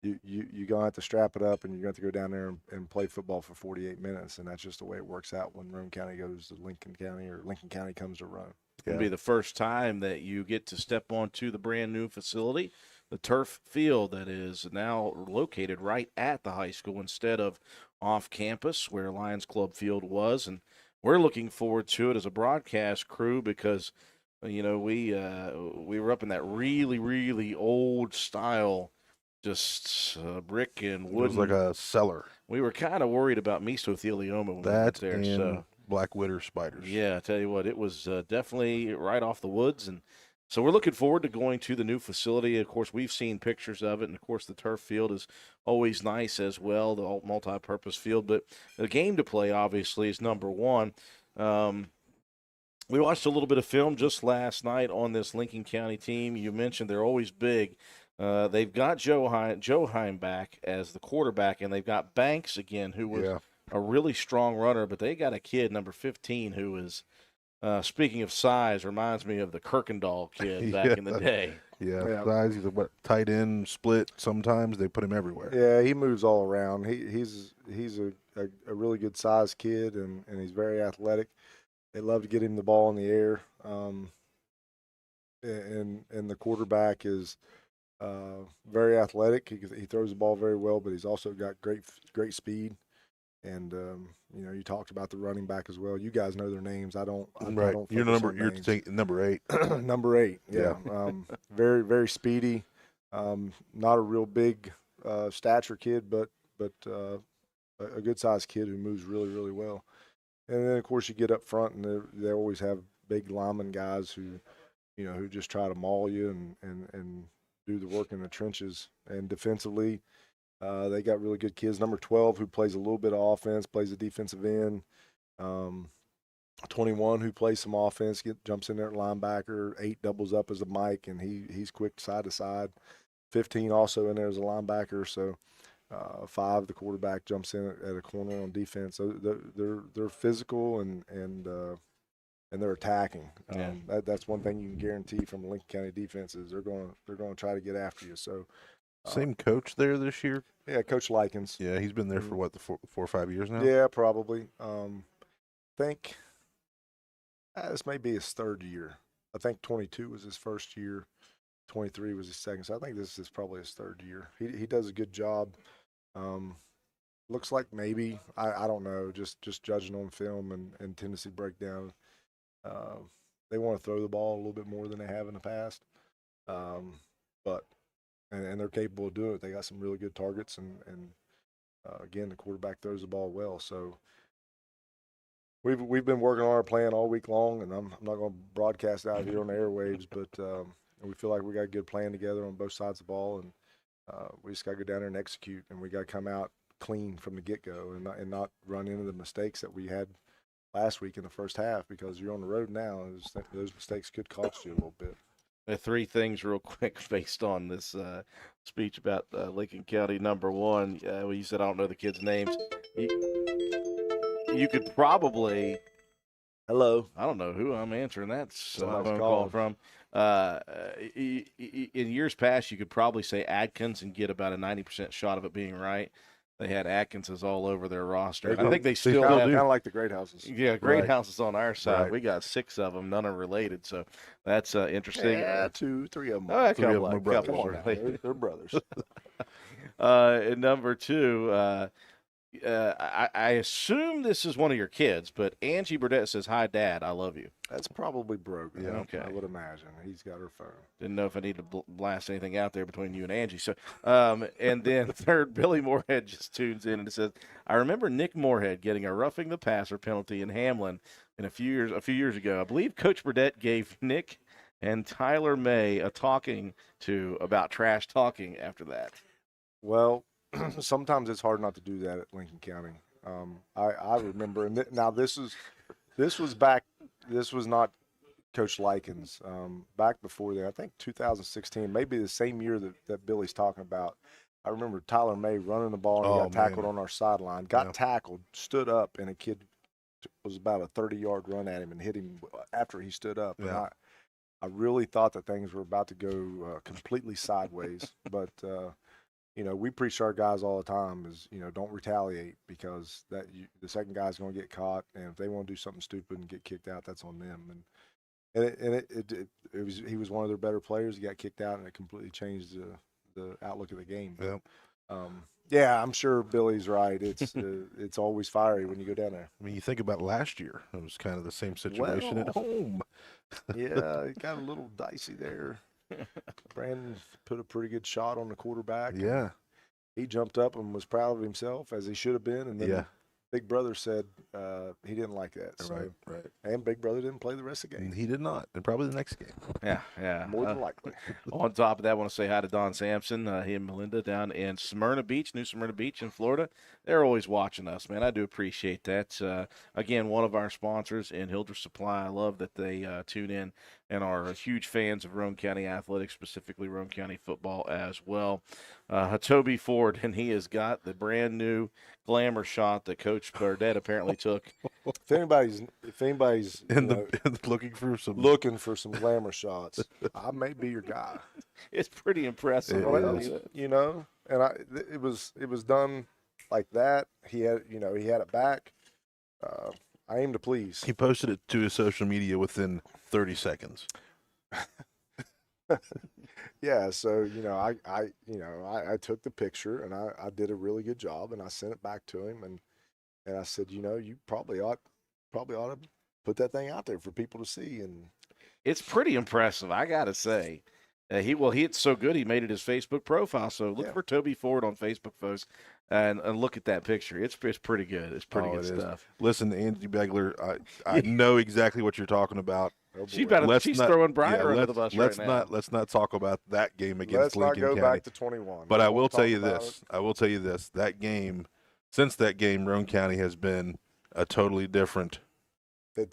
You're going to have to strap it up, and you're going to have to go down there and play football for 48 minutes, and that's just the way it works out when Roane County goes to Lincoln County or Lincoln County comes to Roane. It's going to be the first time that you get to step onto the brand-new facility, the turf field that is now located right at the high school instead of off campus where Lions Club Field was. And we're looking forward to it as a broadcast crew because, we were up in that really, really old style, just brick and wood. It was like a cellar. We were kind of worried about mesothelioma when we went there. And black widow spiders. Yeah, I tell you what, it was definitely right off the woods. And so we're looking forward to going to the new facility. Of course, we've seen pictures of it. And, of course, the turf field is always nice as well, the multi-purpose field. But the game to play, obviously, is number one. We watched a little bit of film just last night on this Lincoln County team. You mentioned they're always big. They've got Joe Heim back as the quarterback, and they've got Banks again, who was a really strong runner. But they got a kid, number 15, who is, speaking of size, reminds me of the Kirkendall kid back in the day. Yeah, size. He's a tight end, split. Sometimes they put him everywhere. Yeah, he moves all around. He's a really good sized kid, and he's very athletic. They love to get him the ball in the air, and the quarterback is very athletic. He throws the ball very well, but he's also got great speed. And you talked about the running back as well. You guys know their names. I don't. Right. You're number 8. Number 8. Yeah. Very, very speedy. Not a real big stature kid, but a good sized kid who moves really, really well. And then, of course, you get up front, and they always have big lineman guys who just try to maul you and do the work in the trenches. And defensively, they got really good kids. Number 12, who plays a little bit of offense, plays a defensive end. 21, who plays some offense, jumps in there at linebacker. 8 doubles up as a Mike, and he's quick side to side. 15 also in there as a linebacker. So 5, the quarterback, jumps in at a corner on defense. So they're physical and they're attacking. That's one thing you can guarantee from Lincoln County defense is they're going to try to get after you. So same coach there this year. Yeah, Coach Likens. Yeah, he's been there for what, 4 or 5 years now. Yeah, probably. Think this may be his 3rd year. I think 22 was his first year. 23 was his second. So I think this is probably his 3rd year. He does a good job. Looks like maybe, I don't know, just judging on film and tendency breakdown, they want to throw the ball a little bit more than they have in the past. But they're capable of doing it. They got some really good targets, and again, the quarterback throws the ball well. So we've been working on our plan all week long, and I'm not going to broadcast out here on the airwaves, but we feel like we got a good plan together on both sides of the ball, and we just got to go down there and execute, and we got to come out clean from the get-go and not run into the mistakes that we had last week in the first half, because you're on the road now, and those mistakes could cost you a little bit. 3 things real quick based on this speech about Lincoln County number 1. Well, you said I don't know the kids' names. You could probably – hello. I don't know who I'm answering that Somebody's phone call from. In years past, you could probably say Adkins and get about a 90% shot of it being right. They had Atkinses all over their roster. I think they still have. Kind of like the Great Houses. Yeah, Great Houses on our side. Right. We got 6 of them. None are related, so that's interesting. Yeah, 2, 3 of them. A Three of couple them are of brothers. couple Come on are now, related. they're brothers. And number 2, I assume this is one of your kids, but Angie Burdett says, "Hi, Dad, I love you." That's probably Brogan. Yeah. Okay. I would imagine. He's got her phone. Didn't know if I need to blast anything out there between you and Angie. So, and then 3rd, Billy Moorhead just tunes in and it says, "I remember Nick Moorhead getting a roughing the passer penalty in Hamlin a few years ago. I believe Coach Burdett gave Nick and Tyler May a talking to about trash talking after that." Well, sometimes it's hard not to do that at Lincoln County. I remember, and now this was not Coach Likens. Back before that, I think 2016, maybe the same year that Billy's talking about. I remember Tyler May running the ball and he got tackled on our sideline. Got tackled, stood up, and a kid was about a 30-yard run at him and hit him after he stood up. Yeah. And I really thought that things were about to go completely sideways, but. We preach to our guys all the time is, don't retaliate, because the second guy's going to get caught, and if they want to do something stupid and get kicked out, that's on them. He was one of their better players. He got kicked out, and it completely changed the outlook of the game. Yep. Yeah, I'm sure Billy's right. It's always fiery when you go down there. I mean, you think about last year; it was kind of the same situation at Well, home. Yeah, it got a little dicey there. Brandon put a pretty good shot on the quarterback. Yeah, He jumped up and was proud of himself, as he should have been. And then yeah, Big Brother said he didn't like that. So, right. and Big Brother didn't play the rest of the game. And he did not, and probably the next game. Yeah. More than likely. On top of that, I want to say hi to Don Sampson, he and Melinda down in Smyrna Beach, New Smyrna Beach in Florida. They're always watching us, man. I do appreciate that. Again, one of our sponsors in Hildreth Supply. I love that they tune in and are huge fans of Roane County athletics, specifically Roane County football as well. Toby Ford, and he has got the brand new glamour shot that Coach Burdett apparently took. If anybody's looking for some glamour shots, I may be your guy. It's pretty impressive. It is. And it was done like that. He had it back. I aim to please. He posted it to his social media within 30 seconds. Yeah, so I took the picture and I did a really good job and I sent it back to him and I said, you probably ought to put that thing out there for people to see. And it's pretty impressive, I gotta say. It's so good he made it his Facebook profile. So look for Toby Ford on Facebook, folks, and look at that picture. It's pretty good. It's pretty good stuff. Listen, Angie Begler, I know exactly what you're talking about. oh She's throwing Briar under the bus right now. Let's not talk about that game against Lincoln County. Let's not go back to 21. But I will tell you this. That game, since that game, Roane County has been a totally different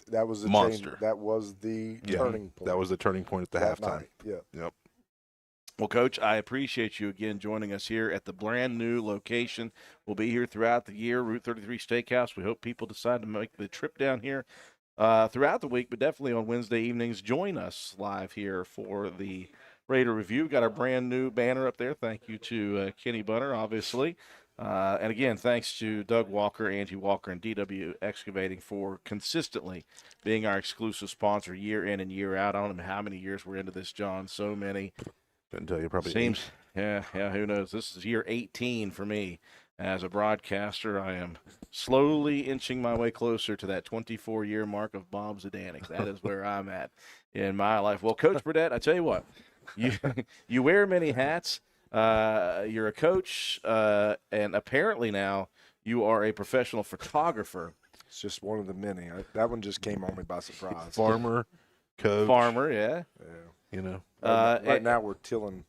that was the monster. That was the turning point. That was the turning point at the halftime. Night. Yeah. Yep. Well, Coach, I appreciate you again joining us here at the brand new location. We'll be here throughout the year, Route 33 Steakhouse. We hope people decide to make the trip down here throughout the week, but definitely on Wednesday evenings. Join us live here for the Raider Review. We've got our brand new banner up there. Thank you to Kenny Bunner, obviously. And again, thanks to Doug Walker, Angie Walker, and DW Excavating for consistently being our exclusive sponsor year in and year out. I don't know how many years we're into this, John. So many. Couldn't tell you, probably Seems, yeah, who knows? This is year 18 for me as a broadcaster. I am slowly inching my way closer to that 24-year mark of Bob Zdanek. That is where I'm at in my life. Well, Coach Burdett, I tell you what, you wear many hats. You're a coach, and apparently now you are a professional photographer. It's just one of the many. That one just came on me by surprise. Farmer, coach. Farmer, yeah. Right now we're tilling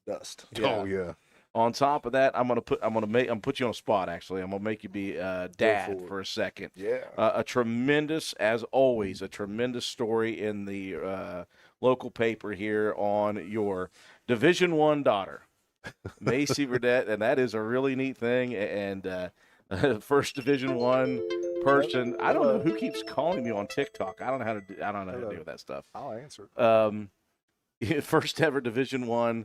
dust. Oh yeah. On top of that, I'm gonna put you on a spot. Actually, I'm gonna make you be dad for a second. Yeah. A tremendous, as always, a tremendous story in the local paper here on your Division I daughter, Macy Burdett, and that is a really neat thing. And first Division I person. I don't know who keeps calling me on TikTok. I don't know how to do that stuff. I'll answer. First ever Division I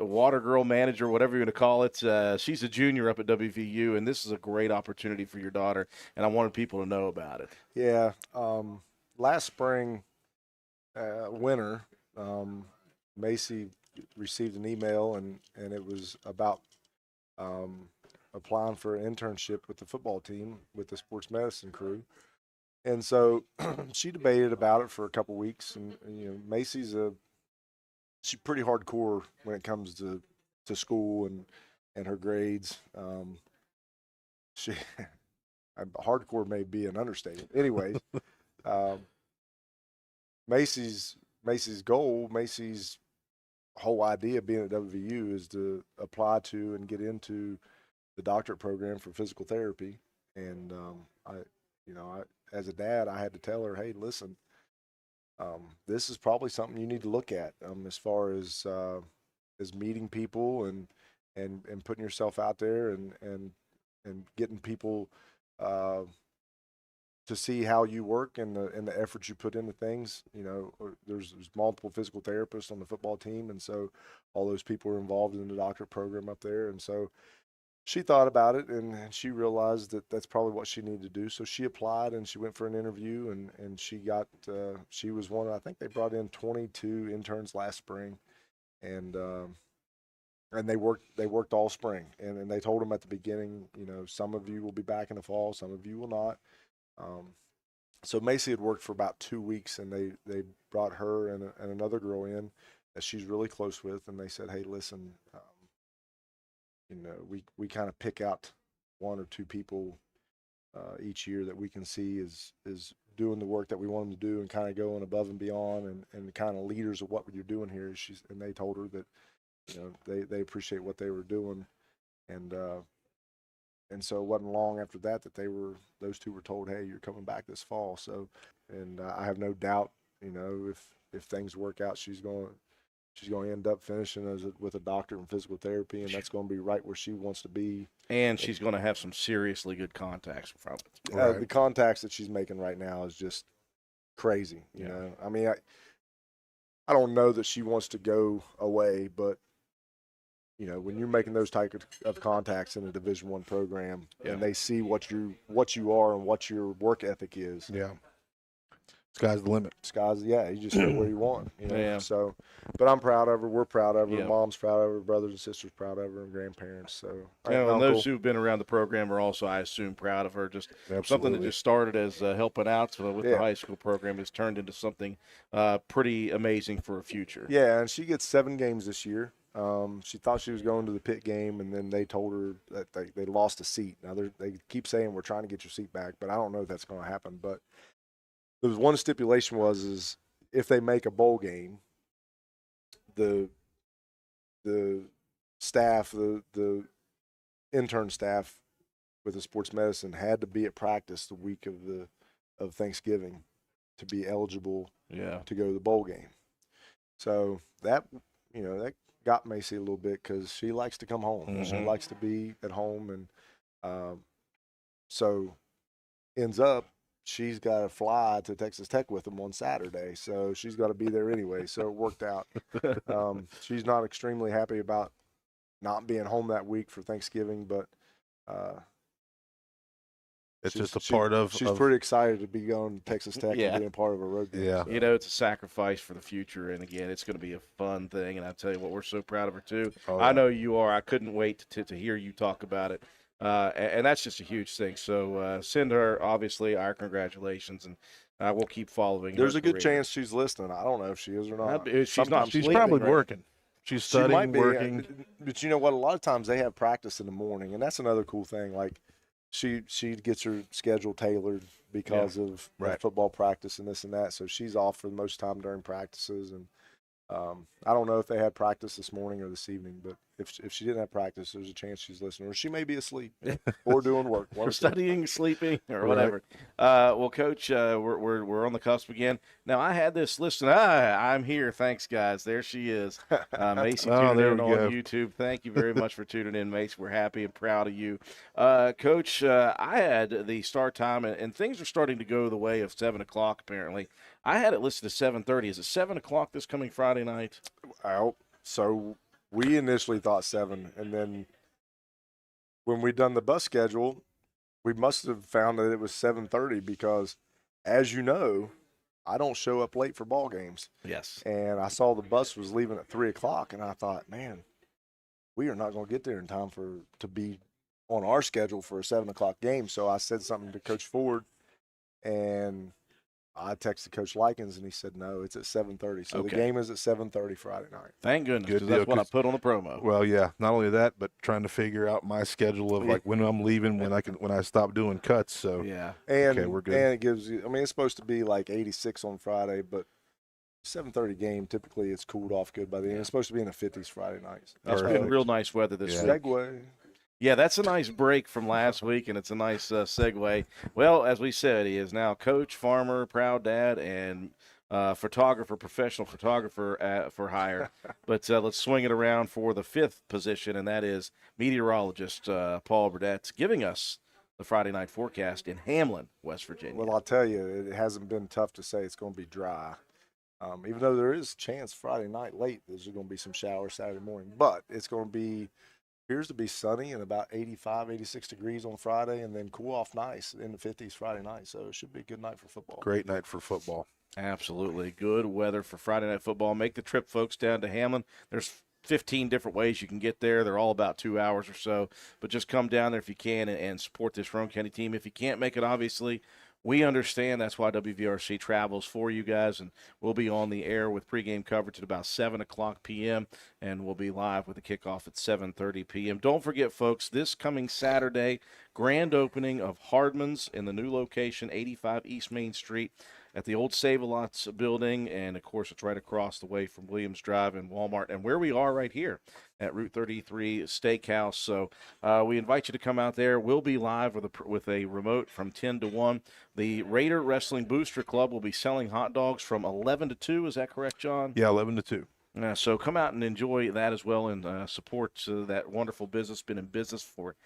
water girl manager, whatever you're going to call it. She's a junior up at WVU, and this is a great opportunity for your daughter, and I wanted people to know about it. Yeah. Last spring, winter, Macy received an email, and it was about applying for an internship with the football team with the sports medicine crew. And so she debated about it for a couple weeks, and Macy's she's pretty hardcore when it comes to school and her grades. She hardcore may be an understatement. Anyways, Macy's goal, Macy's whole idea of being at WVU is to apply to and get into the doctorate program for physical therapy. And I as a dad, I had to tell her, hey, listen, this is probably something you need to look at as far as meeting people and putting yourself out there and getting people to see how you work and the effort you put into things. There's multiple physical therapists on the football team, and so all those people are involved in the doctorate program up there. And so she thought about it, and she realized that that's probably what she needed to do. So she applied, and she went for an interview, and she got she was one. I think they brought in 22 interns last spring, and and they worked all spring, and they told them at the beginning, some of you will be back in the fall, some of you will not. So Macy had worked for about 2 weeks, and they brought her and another girl in that she's really close with, and they said, hey, listen, we kind of pick out 1 or 2 people each year that we can see is doing the work that we want them to do and kind of going above and beyond and kind of leaders of what you're doing here. And they told her that they appreciate what they were doing, and so it wasn't long after that those 2 were told, hey, you're coming back this fall. So, and I have no doubt, if things work out, she's going to end up finishing with a doctorate in physical therapy, and that's going to be right where she wants to be. And she's going to have some seriously good contacts from it. The contacts that she's making right now is just crazy. You know, I mean, I don't know that she wants to go away, but when you're making those type of contacts in a Division I program, and they see what you are and what your work ethic is. Yeah. Sky's the limit. You just go where you want. So, but I'm proud of her. We're proud of her. Yeah. Mom's proud of her. Brothers and sisters proud of her, and grandparents. So, and those who've been around the program are also, I assume, proud of her. Just something that just started as helping out with the high school program has turned into something pretty amazing for a future. Yeah, and she gets 7 games this year. She thought she was going to the Pitt game, and then they told her that they lost a seat. Now they keep saying we're trying to get your seat back, but I don't know if that's going to happen. But there was one stipulation is if they make a bowl game, the staff, the intern staff with the sports medicine had to be at practice the week of Thanksgiving to be eligible to go to the bowl game. So that got Macy a little bit because she likes to come home. Mm-hmm. She likes to be at home, and so ends up she's got to fly to Texas Tech with them on Saturday, so she's got to be there anyway. So it worked out. She's not extremely happy about not being home that week for Thanksgiving, but it's just a part of. She's pretty excited to be going to Texas Tech and being part of a road game. Yeah, so. It's a sacrifice for the future, and again, it's going to be a fun thing. And I tell you what, we're so proud of her too. I know you are. I couldn't wait to hear you talk about it, and that's just a huge thing. So send her obviously our congratulations, and we'll keep following. There's a good chance she's listening. I don't know if she is or not. She's not. She's probably working. She's studying, she might be, working. But you know what? A lot of times they have practice in the morning, and that's another cool thing. Like. She gets her schedule tailored because of football practice and this and that. So she's off for the most time during practices. And I don't know if they had practice this morning or this evening, but if she didn't have practice, there's a chance she's listening. Or she may be asleep or doing work. Or studying, sleeping, or whatever. Well, Coach, we're on the cusp again. Now, I had this listed. I'm here. Thanks, guys. There she is. Macy tuning in on YouTube. Thank you very much for tuning in, Macy. We're happy and proud of you. Coach, I had the start time, and things are starting to go the way of 7 o'clock, apparently. I had it listed as 7:30. Is it 7 o'clock this coming Friday night? Well, so we initially thought 7, and then when we done the bus schedule, we must have found that it was 7:30 because, as you know, I don't show up late for ball games. Yes. And I saw the bus was leaving at 3 o'clock, and I thought, man, we are not going to get there in time to be on our schedule for a 7 o'clock game. So I said something to Coach Ford, and I texted Coach Likens, and he said, no, it's at 7:30. So the game is at 7:30 Friday night. Thank goodness, because that's what I put on the promo. Well, yeah, not only that, but trying to figure out my schedule of like when I'm leaving, when I stop doing cuts. So and we're good. And it gives you. I mean, it's supposed to be like 86 on Friday, but 7:30 game typically it's cooled off good by the end. It's supposed to be in the 50s Friday nights. It's been real nice weather this week. Segue. Yeah, that's a nice break from last week, and it's a nice segue. Well, as we said, he is now coach, farmer, proud dad, and photographer, professional photographer for hire. But let's swing it around for the 5th position, and that is meteorologist Paul Burdette giving us the Friday night forecast in Hamlin, West Virginia. Well, I'll tell you, it hasn't been tough to say it's going to be dry. Even though there is a chance Friday night late, there's going to be some showers Saturday morning. But it's going to be – appears to be sunny and about 85, 86 degrees on Friday, and then cool off nice in the 50s Friday night. So it should be a good night for football. Great night for football. Absolutely. Good weather for Friday night football. Make the trip, folks, down to Hamlin. There's 15 different ways you can get there. They're all about 2 hours or so. But just come down there if you can and support this Roane County team. If you can't make it, obviously, we understand. That's why WVRC travels for you guys, and we'll be on the air with pregame coverage at about 7 o'clock p.m., and we'll be live with the kickoff at 7:30 p.m. Don't forget, folks, this coming Saturday, grand opening of Hardman's in the new location, 85 East Main Street, at the old Save-A-Lots building, and, of course, it's right across the way from Williams Drive and Walmart, and where we are right here at Route 33 Steakhouse. So we invite you to come out there. We'll be live with a remote from 10 to 1. The Raider Wrestling Booster Club will be selling hot dogs from 11 to 2. Is that correct, John? Yeah, 11 to 2. So come out and enjoy that as well, and support that wonderful business. Been in business for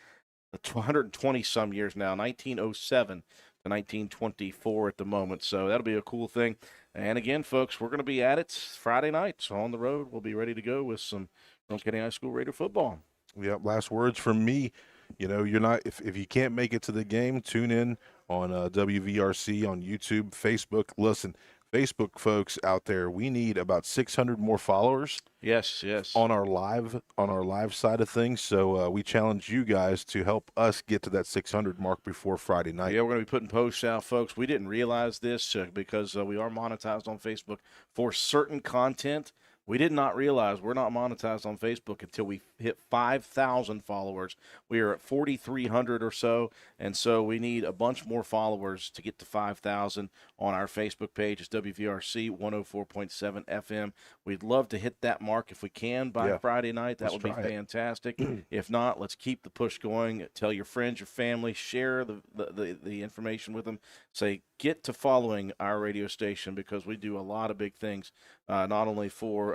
120-some years now, 1907 to 1924 at the moment. So that'll be a cool thing. And again, folks, we're going to be at it Friday night. So on the road, we'll be ready to go with some Roane County High School Raider football. Yeah, last words from me. You know, you're not if you can't make it to the game, tune in on WVRC on YouTube, Facebook. Listen, Facebook folks out there, we need about 600 more followers. Yes. On our live side of things. So we challenge you guys to help us get to that 600 mark before Friday night. Yeah, we're going to be putting posts out, folks. We didn't realize this because we are monetized on Facebook for certain content. We did not realize we're not monetized on Facebook until we hit 5,000 followers. We are at 4,300 or so, and so we need a bunch more followers to get to 5,000 on our Facebook page. It's WVRC 104.7 FM. We'd love to hit that mark if we can by Friday night. That would be fantastic. If not, let's keep the push going. Tell your friends, your family, share the information with them. Say, get to following our radio station because we do a lot of big things, not only for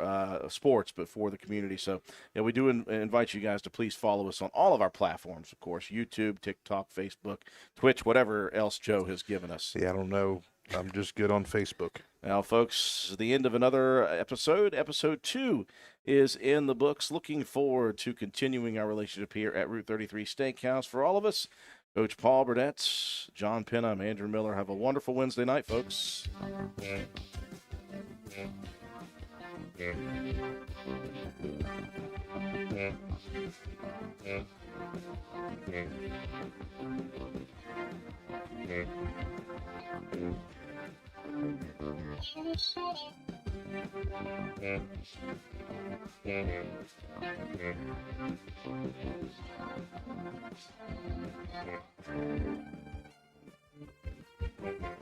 sports but for the community. So, yeah, we do invite you guys to please follow us on all of our platforms, of course, YouTube, TikTok, Facebook, Twitch, whatever else Joe has given us. Yeah, I don't know. I'm just good on Facebook. Now, folks, the end of another episode. Episode 2 is in the books. Looking forward to continuing our relationship here at Route 33 Steakhouse. For all of us, Coach Paul Burdette, John Penna, I'm Andrew Miller. Have a wonderful Wednesday night, folks.